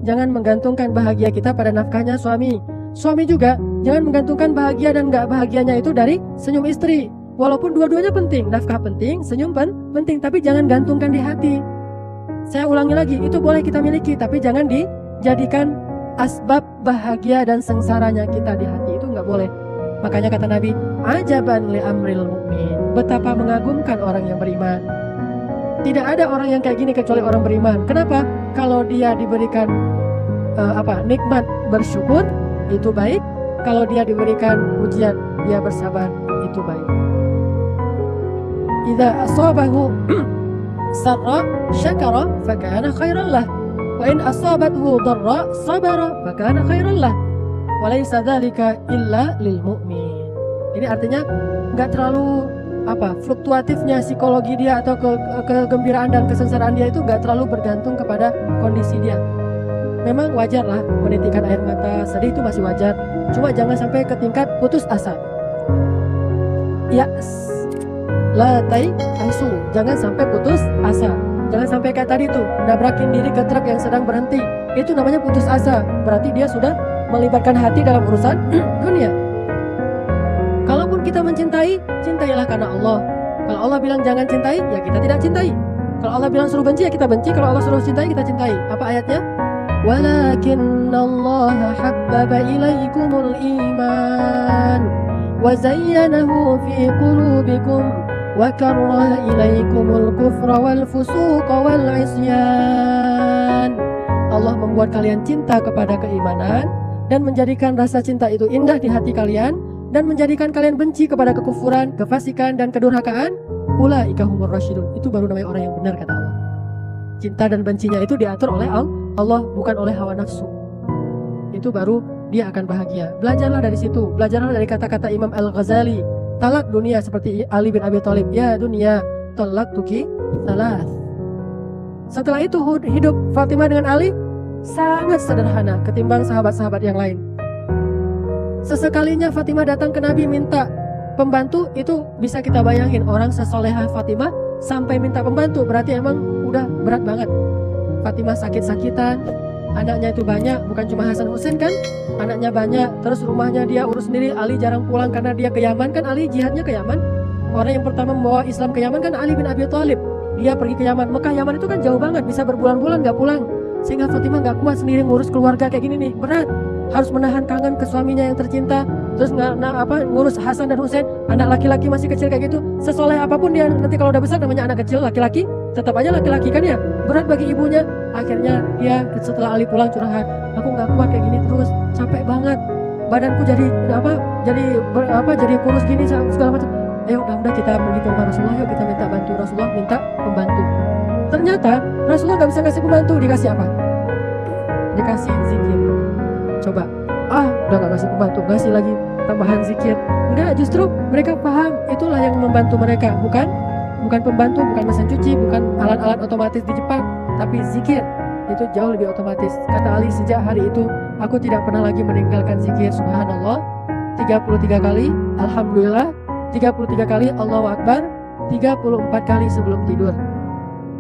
Jangan menggantungkan bahagia kita pada nafkahnya suami. Suami juga jangan menggantungkan bahagia dan nggak bahagianya itu dari senyum istri. Walaupun dua-duanya penting, nafkah penting, senyum penting, tapi jangan gantungkan di hati. Saya ulangi lagi, itu boleh kita miliki, tapi jangan dijadikan asbab bahagia dan sengsaranya kita di hati. Itu nggak boleh. Makanya kata Nabi, ajaban li amril mu'min. Betapa mengagumkan orang yang beriman. Tidak ada orang yang kayak gini kecuali orang beriman. Kenapa? Kalau dia diberikan nikmat, bersyukur, itu baik. Kalau dia diberikan ujian, dia bersabar, itu baik. Idza asabahu sarra syakara fakana khairan lah, wa in asabathu dharra sabara fakana khairan lah, wa laysa dzalika illa lil mu'min. Ini artinya enggak terlalu fluktuatifnya psikologi dia atau kegembiraan dan kesengsaraan dia itu enggak terlalu bergantung kepada kondisi dia. Memang wajar lah menitikkan air mata, sedih itu masih wajar. Cuma jangan sampai ke tingkat putus asa. Ya, aisu, jangan sampai putus asa. Jangan sampai kayak tadi tuh, nabrakin diri ke truk yang sedang berhenti. Itu namanya putus asa. Berarti dia sudah melibatkan hati dalam urusan dunia. Kalaupun kita mencintai, cintailah karena Allah. Kalau Allah bilang jangan cintai, ya kita tidak cintai. Kalau Allah bilang suruh benci, ya kita benci. Kalau Allah suruh cintai, kita cintai. Apa ayatnya? Walakinnallaha habbaba ilaikumul iman wa zayyanahu fi qulubikum wa karraha ilaikumul kufra wal fusuqa wal isyan. Allah membuat kalian cinta kepada keimanan dan menjadikan rasa cinta itu indah di hati kalian, dan menjadikan kalian benci kepada kekufuran, kefasikan dan kedurhakaan. Ulaika humur rasyidun. Itu baru namanya orang yang benar, kata Allah. Cinta dan bencinya itu diatur oleh Allah, bukan oleh hawa nafsu. Itu baru dia akan bahagia. Belajarlah dari situ. Belajarlah dari kata-kata Imam Al-Ghazali. Talak dunia seperti Ali bin Abi Thalib. Ya dunia, talak tuki salas. Setelah itu hidup Fatimah dengan Ali sangat sederhana ketimbang sahabat-sahabat yang lain. Sesekalinya Fatimah datang ke Nabi minta pembantu, itu bisa kita bayangin orang sesolehah Fatimah sampai minta pembantu, berarti emang udah berat banget. Fatimah sakit-sakitan, Anaknya itu banyak, bukan cuma Hasan Husain kan? Anaknya banyak, terus rumahnya dia urus sendiri. Ali jarang pulang karena dia ke Yaman kan, Ali jihadnya ke Yaman. Orang yang pertama membawa Islam ke Yaman kan Ali bin Abi Thalib. Dia pergi ke Yaman. Mekah Yaman itu kan jauh banget, bisa berbulan-bulan gak pulang. Sehingga Fatimah gak kuat sendiri ngurus keluarga kayak gini nih, berat. Harus menahan kangen ke suaminya yang tercinta. Terus ngurus Hasan dan Husain, anak laki-laki masih kecil kayak gitu. Sesoleh apapun dia nanti kalau udah besar namanya anak kecil laki-laki, tetap aja laki-laki kan ya. Berat bagi ibunya. Akhirnya dia setelah Ali pulang curhat, aku gak kuat kayak gini terus, capek banget. Badanku jadi kurus gini segala macam. Ayo udah kita pergi ke rumah Rasulullah, yuk kita minta bantu. Rasulullah minta pembantu. Ternyata Rasulullah gak bisa kasih pembantu, dikasih apa? Dikasih zikir. Coba, udah gak kasih pembantu, kasih lagi tambahan zikir. Enggak, justru mereka paham itulah yang membantu mereka, bukan pembantu, bukan mesin cuci, bukan alat-alat otomatis di Jepang, tapi zikir. Itu jauh lebih otomatis. Kata Ali, sejak hari itu aku tidak pernah lagi meninggalkan zikir. Subhanallah 33 kali, Alhamdulillah 33 kali, Allahu Akbar 34 kali sebelum tidur.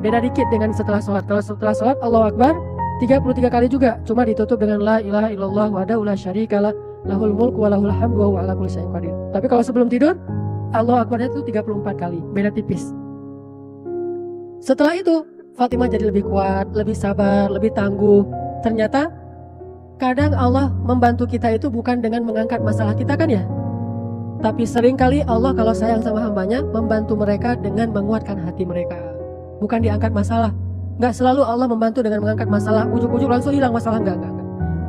Beda dikit dengan setelah sholat. Kalau setelah sholat Allahu Akbar 33 kali juga, cuma ditutup dengan la ilaha illallah wahdahu la syarikalah lahul mulku wa lahul hamdu wa huwa ala kulli syai'in qadir. Tapi kalau sebelum tidur Allahu Akbarnya itu 34 kali, beda tipis. Setelah itu Fatimah jadi lebih kuat, lebih sabar, lebih tangguh. Ternyata kadang Allah membantu kita itu bukan dengan mengangkat masalah kita kan ya, tapi seringkali Allah kalau sayang sama hambanya membantu mereka dengan menguatkan hati mereka. Bukan diangkat masalah. Nggak selalu Allah membantu dengan mengangkat masalah, ujuk-ujuk langsung hilang masalah, enggak.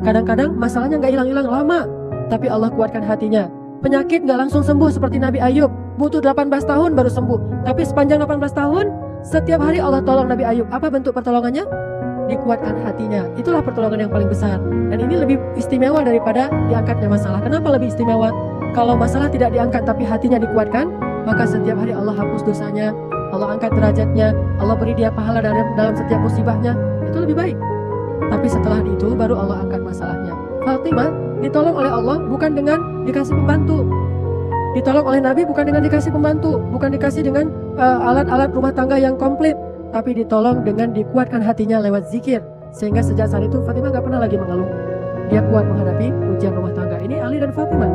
Kadang-kadang masalahnya nggak hilang-hilang lama, tapi Allah kuatkan hatinya. Penyakit nggak langsung sembuh seperti Nabi Ayub, butuh 18 tahun baru sembuh. Tapi sepanjang 18 tahun, setiap hari Allah tolong Nabi Ayub. Apa bentuk pertolongannya? Dikuatkan hatinya. Itulah pertolongan yang paling besar. Dan ini lebih istimewa daripada diangkatnya masalah. Kenapa lebih istimewa? Kalau masalah tidak diangkat tapi hatinya dikuatkan, maka setiap hari Allah hapus dosanya, Allah angkat derajatnya, Allah beri dia pahala dalam setiap musibahnya. Itu lebih baik. Tapi setelah itu baru Allah angkat masalahnya. Fatimah ditolong oleh Allah bukan dengan dikasih pembantu. Ditolong oleh Nabi bukan dengan dikasih pembantu, bukan dikasih dengan alat-alat rumah tangga yang komplit, tapi ditolong dengan dikuatkan hatinya lewat zikir. Sehingga sejak saat itu Fatimah gak pernah lagi mengeluh. Dia kuat menghadapi ujian rumah tangga. Ini Ali dan Fatimah.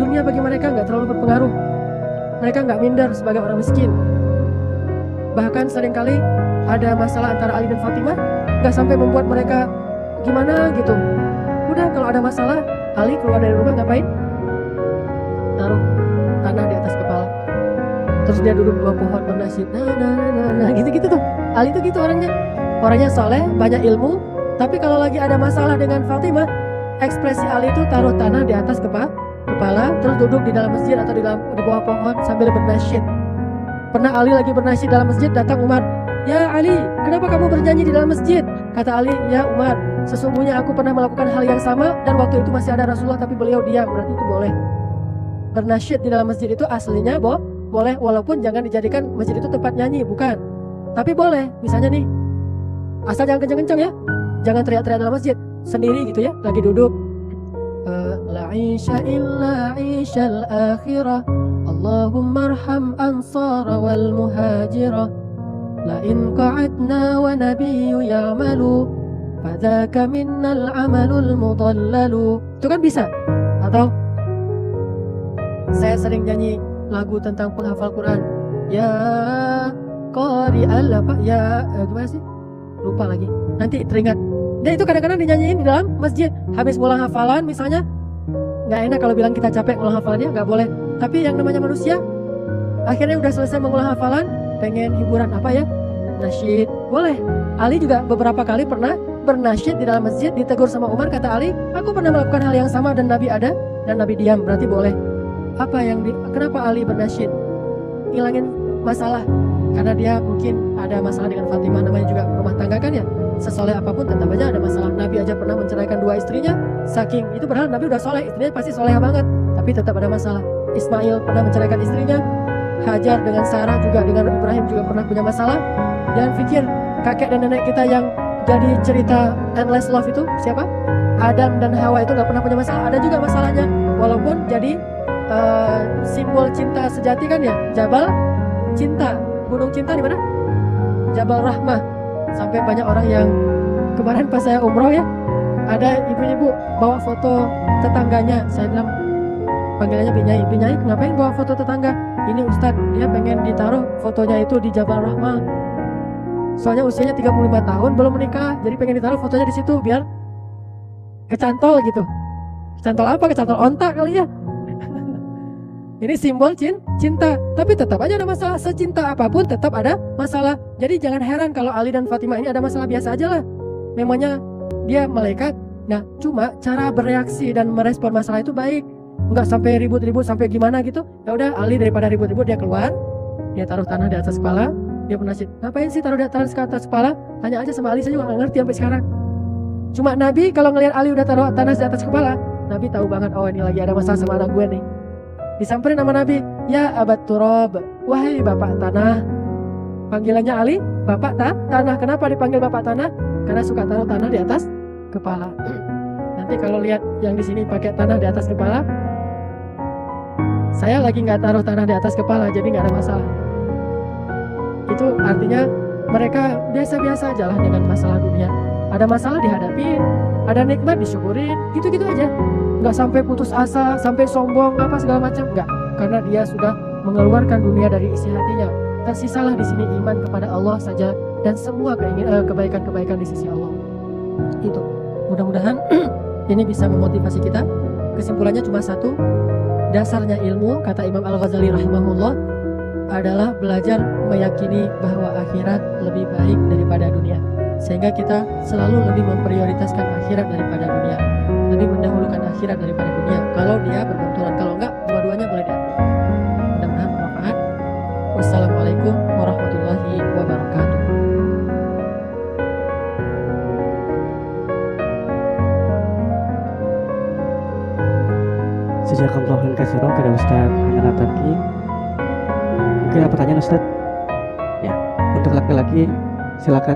Dunia bagi mereka gak terlalu berpengaruh. Mereka gak minder sebagai orang miskin. Bahkan seringkali ada masalah antara Ali dan Fatimah, gak sampai membuat mereka gimana gitu. Udah kalau ada masalah, Ali keluar dari rumah ngapain? Taruh tanah di atas kepala. Terus dia duduk di bawah pohon bernasyid. Nah gitu-gitu tuh. Ali tuh gitu orangnya. Orangnya soleh, banyak ilmu. Tapi kalau lagi ada masalah dengan Fatimah, ekspresi Ali itu taruh tanah di atas kepala, terus duduk di dalam masjid atau di bawah pohon sambil bernasyid. Pernah Ali lagi bernasyid dalam masjid, datang Umar. Ya Ali, kenapa kamu bernyanyi di dalam masjid? Kata Ali, ya Umar, sesungguhnya aku pernah melakukan hal yang sama dan waktu itu masih ada Rasulullah tapi beliau diam, berarti itu boleh. Bernasyid di dalam masjid itu aslinya boleh, walaupun jangan dijadikan masjid itu tempat nyanyi, bukan. Tapi boleh, misalnya nih, asal jangan kenceng-kenceng ya, jangan teriak-teriak dalam masjid, sendiri gitu ya, lagi duduk. La isha illa ishal akhirah, Allahumma arham ansara wal muhajirah, la in qa'adna wa nabiyyu ya'malu, fadhaka minnal amalul mudallalu. Itu kan bisa. Atau saya sering nyanyi lagu tentang penghafal Quran. Ya qari'al apa? Ya gimana sih? Lupa lagi. Nanti teringat. Dan itu kadang-kadang dinyanyiin di dalam masjid. Habis ngulang hafalan misalnya, nggak enak kalau bilang kita capek ngulang hafalannya, nggak boleh. Tapi yang namanya manusia, akhirnya udah selesai mengulang hafalan, pengen hiburan apa ya? Nasyid. Boleh. Ali juga beberapa kali pernah bernasyid di dalam masjid, ditegur sama Umar, kata Ali, aku pernah melakukan hal yang sama dan Nabi ada dan Nabi diam, berarti boleh. Kenapa Ali bernasyid? Ngilangin masalah. Karena dia mungkin ada masalah dengan Fatimah, namanya juga rumah tangga kan ya. Sesoleh apapun tetap aja ada masalah. Nabi aja pernah menceraikan 2 istrinya, saking itu padahal Nabi udah soleh, istrinya pasti soleh banget, tapi tetap ada masalah. Ismail pernah menceraikan istrinya, Hajar dengan Sarah juga, dengan Ibrahim juga pernah punya masalah. Jangan pikir kakek dan nenek kita yang jadi cerita endless love itu siapa? Adam dan Hawa itu gak pernah punya masalah, ada juga masalahnya. Walaupun jadi simbol cinta sejati kan ya, Jabal Cinta, gunung cinta di mana? Jabal Rahmah. Sampai banyak orang yang Kemarin pas saya umroh ya, ada ibu-ibu bawa foto tetangganya. Saya bilang, panggilannya Binyai. Binyai, ngapain bawa foto tetangga? Ini Ustadz, dia pengen ditaruh fotonya itu di Jabal Rahmah. Soalnya usianya 35 tahun, belum menikah. Jadi pengen ditaruh fotonya di situ biar kecantol gitu. Kecantol apa? Kecantol ontak kali ya. Ini simbol cinta. Tapi tetap aja ada masalah. Secinta apapun tetap ada masalah. Jadi jangan heran kalau Ali dan Fatimah ini ada masalah, biasa aja lah. Memangnya dia malaikat. Nah, cuma cara bereaksi dan merespon masalah itu baik. Enggak sampai ribut-ribut sampai gimana gitu. Ya udah, Ali daripada ribut-ribut dia keluar, dia taruh tanah di atas kepala, dia penasihat, ngapain sih taruh di atas kepala? Tanya aja sama Ali, saya juga nggak ngerti sampai sekarang. Cuma Nabi kalau ngelihat Ali udah taruh tanah di atas kepala, Nabi tahu banget, oh ini lagi ada masalah sama anak gue nih. Disamperin sama Nabi, ya Abat Turab, wahai bapak tanah. Panggilannya Ali, bapak tanah. Kenapa dipanggil bapak tanah? Karena suka taruh tanah di atas kepala. Nanti kalau lihat yang di sini pakai tanah di atas kepala, saya lagi nggak taruh tanah di atas kepala, jadi nggak ada masalah. Itu artinya mereka biasa-biasa aja lah dengan masalah dunia. Ada masalah dihadapin, ada nikmat disyukurin, gitu-gitu aja. Nggak sampai putus asa, sampai sombong, apa segala macam, nggak. Karena dia sudah mengeluarkan dunia dari isi hatinya. Tersisalah di sini iman kepada Allah saja dan semua kebaikan-kebaikan di sisi Allah. Itu. Mudah-mudahan ini bisa memotivasi kita. Kesimpulannya cuma satu. Dasarnya ilmu, kata Imam Al-Ghazali rahimahullah, adalah belajar meyakini bahwa akhirat lebih baik daripada dunia. Sehingga kita selalu lebih memprioritaskan akhirat daripada dunia. Lebih mendahulukan akhirat daripada dunia. Kalau dia berbenturan, kalau enggak, dua-duanya boleh diambil. Mudah-mudahan bermanfaat. Wassalamualaikum warahmatullahi wabarakatuh. Jazakallahu khairan kepada Ustaz Hanan Ataki. Mungkin ada pertanyaan Ustaz? Ya, untuk laki-laki silakan.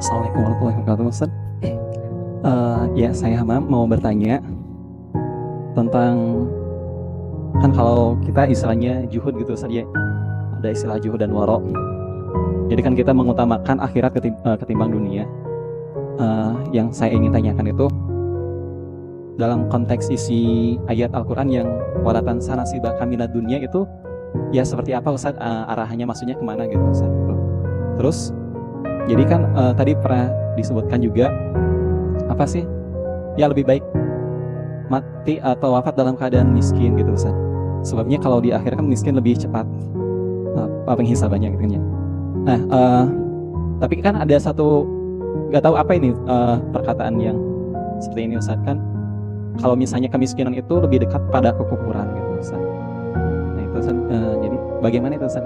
Assalamualaikum warahmatullahi wabarakatuh Ustaz. Ya, saya Hamam mau bertanya tentang, kan kalau kita istilahnya juhud gitu Ustaz ya, ada istilah juhud dan waro. Jadi kan kita mengutamakan akhirat ketimbang dunia. Yang saya ingin tanyakan itu dalam konteks isi ayat Al-Quran yang waratan sanasibah kaminat dunia itu, ya seperti apa Ustaz, arahannya maksudnya kemana gitu Ustaz. Terus jadi kan tadi pernah disebutkan juga apa sih, ya lebih baik mati atau wafat dalam keadaan miskin gitu Ustaz. Sebabnya kalau di akhir kan miskin lebih cepat penghisabannya gitu ya. Nah, tapi kan ada satu, nggak tahu apa ini perkataan yang seperti ini Ustaz, kan kalau misalnya kemiskinan itu lebih dekat pada kekufuran gitu Ustaz. Nah itu Ustaz, jadi bagaimana itu Ustaz?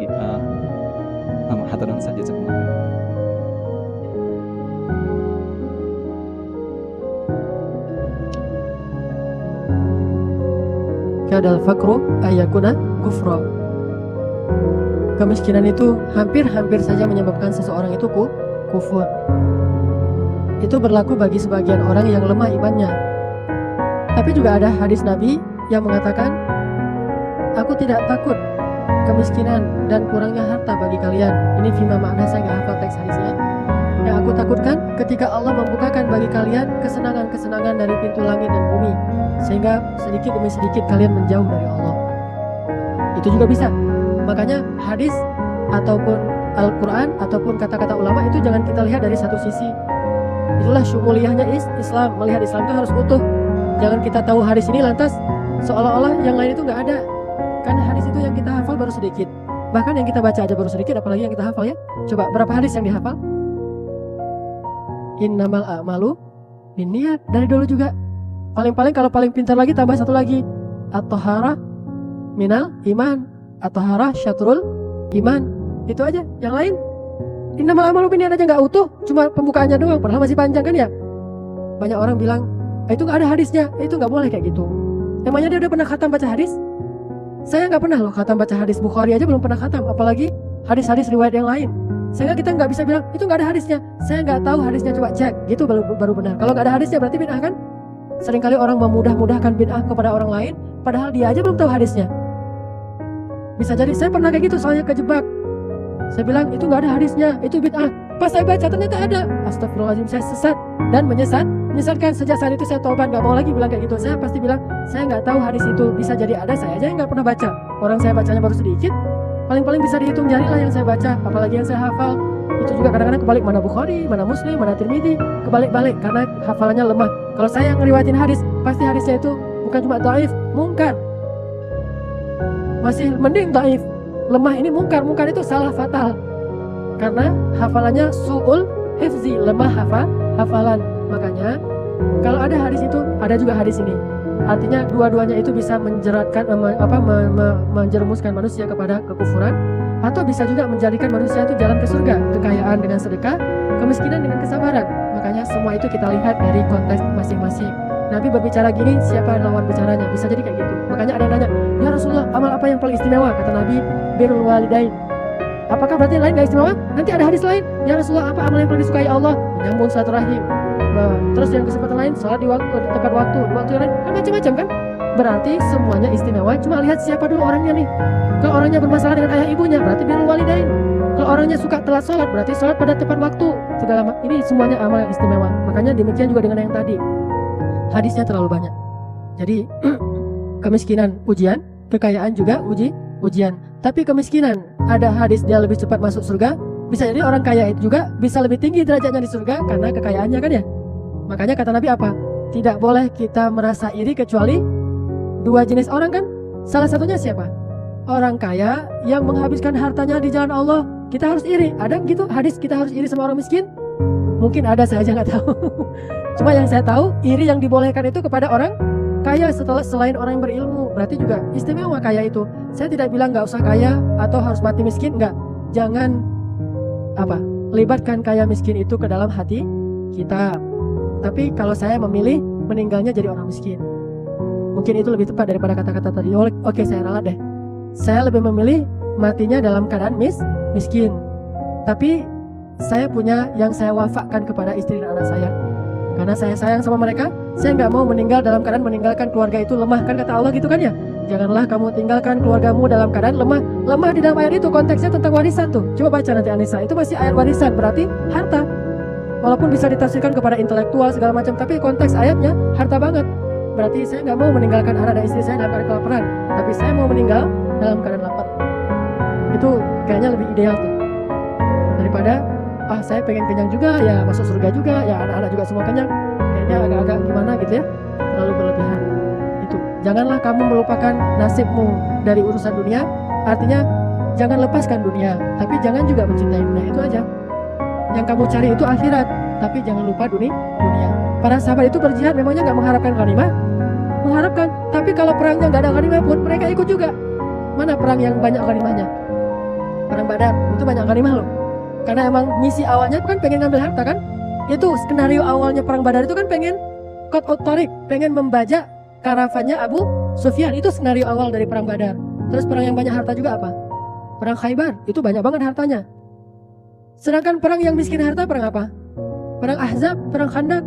Haturun saja sebenarnya. Kadal fakru ayakuna kufra. Kemiskinan itu hampir saja menyebabkan seseorang itu kufur. Itu berlaku bagi sebagian orang yang lemah imannya. Tapi juga ada hadis Nabi yang mengatakan, aku tidak takut kemiskinan dan kurangnya harta bagi kalian. Ini fima makna, saya nggak hafal teks hadisnya. Yang aku takutkan ketika Allah membukakan bagi kalian kesenangan-kesenangan dari pintu langit dan bumi, sehingga sedikit demi sedikit kalian menjauh dari Allah. Itu juga bisa. Makanya hadis ataupun Al-Quran ataupun kata-kata ulama itu jangan kita lihat dari satu sisi. Itulah syumuliyahnya Islam. Melihat Islam itu harus utuh. Jangan kita tahu hadis ini lantas seolah-olah yang lain itu nggak ada. Karena hadis itu yang kita hafal baru sedikit. Bahkan yang kita baca aja baru sedikit, apalagi yang kita hafal ya. Coba berapa hadis yang dihafal? Innamal a'malu binniyat, dari dulu juga. Paling-paling kalau paling pintar lagi tambah satu lagi, at-taharah minal iman, at-taharah syatrul iman. Itu aja. Yang lain innamal a'malu binniyat aja nggak utuh, cuma pembukaannya doang, padahal masih panjang kan ya. Banyak orang bilang itu nggak ada hadisnya, itu nggak boleh kayak gitu. Emangnya dia udah pernah khatam baca hadis? Saya nggak pernah loh khatam baca hadis. Bukhari aja belum pernah khatam, apalagi hadis-hadis riwayat yang lain. Sehingga kita nggak bisa bilang itu nggak ada hadisnya. Saya nggak tahu hadisnya, coba cek, gitu baru benar. Kalau nggak ada hadisnya berarti bid'ah kan? Seringkali orang memudah-mudahkan bid'ah kepada orang lain, padahal dia aja belum tahu hadisnya. Bisa jadi saya pernah kayak gitu, soalnya kejebak. Saya bilang itu nggak ada hadisnya, itu bid'ah. Pas saya baca ternyata ada. Astagfirullahaladzim, saya sesat dan menyesatkan. Sejak saat itu saya taubat, nggak mau lagi bilang kayak gitu. Saya pasti bilang saya nggak tahu hadis itu, bisa jadi ada, saya aja yang nggak pernah baca. Orang saya bacanya baru sedikit, paling-paling bisa dihitung jari lah yang saya baca, apalagi yang saya hafal. Itu juga kadang-kadang kebalik, mana Bukhari, mana Muslim, mana Tirmidzi, kebalik-balik karena hafalannya lemah. Kalau saya yang ngeriwayatin hadis, pasti hadisnya itu bukan cuma dhaif, mungkar. Masih mending dhaif, lemah ini mungkar itu salah fatal. Karena hafalannya su'ul hifzi, lemah hafalan. Makanya kalau ada hadis itu, ada juga hadis ini. Artinya dua-duanya itu bisa menjeratkan menjerumuskan manusia kepada kekufuran, atau bisa juga menjadikan manusia itu jalan ke surga, kekayaan dengan sedekah, kemiskinan dengan kesabaran. Makanya semua itu kita lihat dari konteks masing-masing. Nabi berbicara gini, siapa lawan bicaranya? Bisa jadi kayak gitu. Makanya ada yang nanya, ya Rasulullah, amal apa yang paling istimewa? Kata Nabi, birrul walidain. Apakah berarti yang lain gak istimewa? Nanti ada hadis lain, ya Rasulullah, apa amal yang paling disukai Allah? Menyambung silaturahim. Terus yang kesempatan lain, sholat di tepat waktu, di waktu yang lain, kan macam-macam kan? Berarti semuanya istimewa, cuma lihat siapa dulu orangnya nih. Kalau orangnya bermasalah dengan ayah ibunya, berarti birrul walidain. Kalau orangnya suka telat sholat, berarti sholat pada tepat waktu. Ini semuanya amal yang istimewa. Makanya demikian juga dengan yang tadi. Hadisnya terlalu banyak. Jadi kemiskinan ujian, kekayaan juga ujian. Tapi kemiskinan, ada hadis dia lebih cepat masuk surga. Bisa jadi orang kaya itu juga bisa lebih tinggi derajatnya di surga karena kekayaannya kan ya. Makanya kata Nabi apa? Tidak boleh kita merasa iri kecuali dua jenis orang kan. Salah satunya siapa? Orang kaya yang menghabiskan hartanya di jalan Allah. Kita harus iri. Ada gitu hadis kita harus iri sama orang miskin? Mungkin ada, saya aja nggak tahu. Cuma yang saya tahu, iri yang dibolehkan itu kepada orang kaya selain orang yang berilmu. Berarti juga istimewa kaya itu. Saya tidak bilang nggak usah kaya atau harus mati miskin, nggak. Jangan libatkan kaya miskin itu ke dalam hati kita. Tapi kalau saya memilih meninggalnya jadi orang miskin, mungkin itu lebih tepat daripada kata-kata tadi. Oke, saya ralat deh. Saya lebih memilih matinya dalam keadaan miskin. Tapi saya punya yang saya wafakkan kepada istri dan anak saya. Karena saya sayang sama mereka, saya nggak mau meninggal dalam keadaan meninggalkan keluarga itu lemah. Kan kata Allah gitu kan ya? Janganlah kamu tinggalkan keluargamu dalam keadaan lemah. Lemah di dalam ayat itu konteksnya tentang warisan tuh. Coba baca nanti Anissa, itu masih ayat warisan, berarti harta. Walaupun bisa ditafsirkan kepada intelektual segala macam, tapi konteks ayatnya harta banget. Berarti saya nggak mau meninggalkan anak dan istri saya dalam keadaan kelaparan, tapi saya mau meninggal dalam keadaan lapar. Itu kayaknya lebih ideal tuh daripada saya pengen kenyang juga, ya masuk surga juga, ya anak-anak juga semua kenyang. Kayaknya agak-agak gimana gitu ya, terlalu berlebihan. Itu janganlah kamu melupakan nasibmu dari urusan dunia. Artinya jangan lepaskan dunia, tapi jangan juga mencintai dunia. Itu aja. Yang kamu cari itu akhirat, tapi jangan lupa dunia. Para sahabat itu berjihad memangnya nggak mengharapkan ghanimah? Mengharapkan, tapi kalau perangnya nggak ada ghanimah pun mereka ikut juga. Mana perang yang banyak ghanimahnya? Perang Badar itu banyak ghanimah loh. Karena emang misi awalnya kan pengen ngambil harta kan. Itu skenario awalnya perang Badar itu kan pengen qat'ut thariq, pengen membajak karavannya Abu Sufyan. Itu skenario awal dari perang Badar. Terus perang yang banyak harta juga apa? Perang Khaybar, itu banyak banget hartanya. Sedangkan perang yang miskin harta perang apa? Perang Ahzab, perang Khandaq.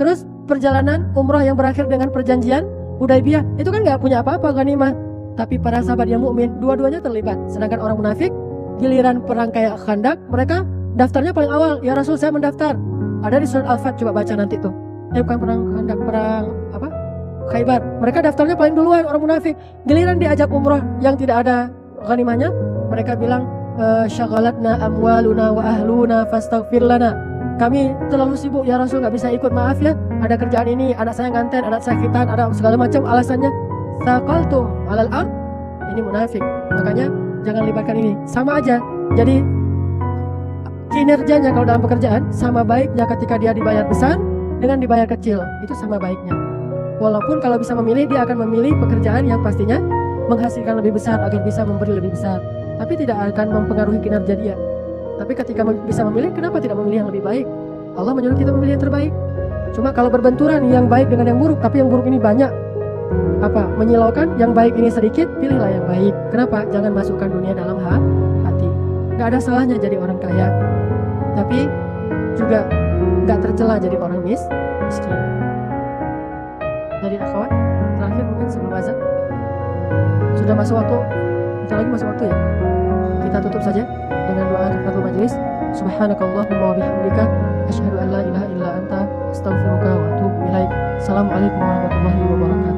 Terus perjalanan umrah yang berakhir dengan perjanjian Hudaybiyah, itu kan nggak punya apa-apa ghanimah. Tapi para sahabat yang mukmin dua-duanya terlibat. Sedangkan orang munafik, giliran perang kayak Khandaq, mereka daftarnya paling awal. Ya Rasul, saya mendaftar. Ada di surat Al-Fat, coba baca nanti tuh. Bukan perang Khandaq, perang apa? Khaybar. Mereka daftarnya paling duluan, orang munafik. Giliran diajak umrah yang tidak ada ghanimahnya, mereka bilang, syaghalatna amwaluna wa ahluna fastaghfir lana. Kami terlalu sibuk ya Rasul, nggak bisa ikut, maaf ya. Ada kerjaan ini, anak saya nganten, anak sakitan, ada segala macam alasannya. Saqaltum alal ard. Ini munafik. Makanya jangan libatkan ini. Sama aja. Jadi kinerjanya kalau dalam pekerjaan sama baiknya ketika dia dibayar besar dengan dibayar kecil. Itu sama baiknya. Walaupun kalau bisa memilih, dia akan memilih pekerjaan yang pastinya menghasilkan lebih besar agar bisa memberi lebih besar. Tapi tidak akan mempengaruhi kinerja dia. Tapi ketika bisa memilih, kenapa tidak memilih yang lebih baik? Allah menyuruh kita memilih yang terbaik. Cuma kalau berbenturan yang baik dengan yang buruk, tapi yang buruk ini banyak, menyilaukan, yang baik ini sedikit, pilihlah yang baik. Kenapa? Jangan masukkan dunia dalam hati. Gak ada salahnya jadi orang kaya, tapi juga gak tercela jadi orang miskin. Dari akhwat terakhir mungkin sebelum azan. Sudah masuk waktu, bentar lagi masuk waktu ya. Kita tutup saja dengan doa kafaratul majelis. Subhanakallahumma wa bihamdika asyhadu an la ilaha illa anta astaghfiruka wa atubu ilaik. Assalamualaikum warahmatullahi wabarakatuh.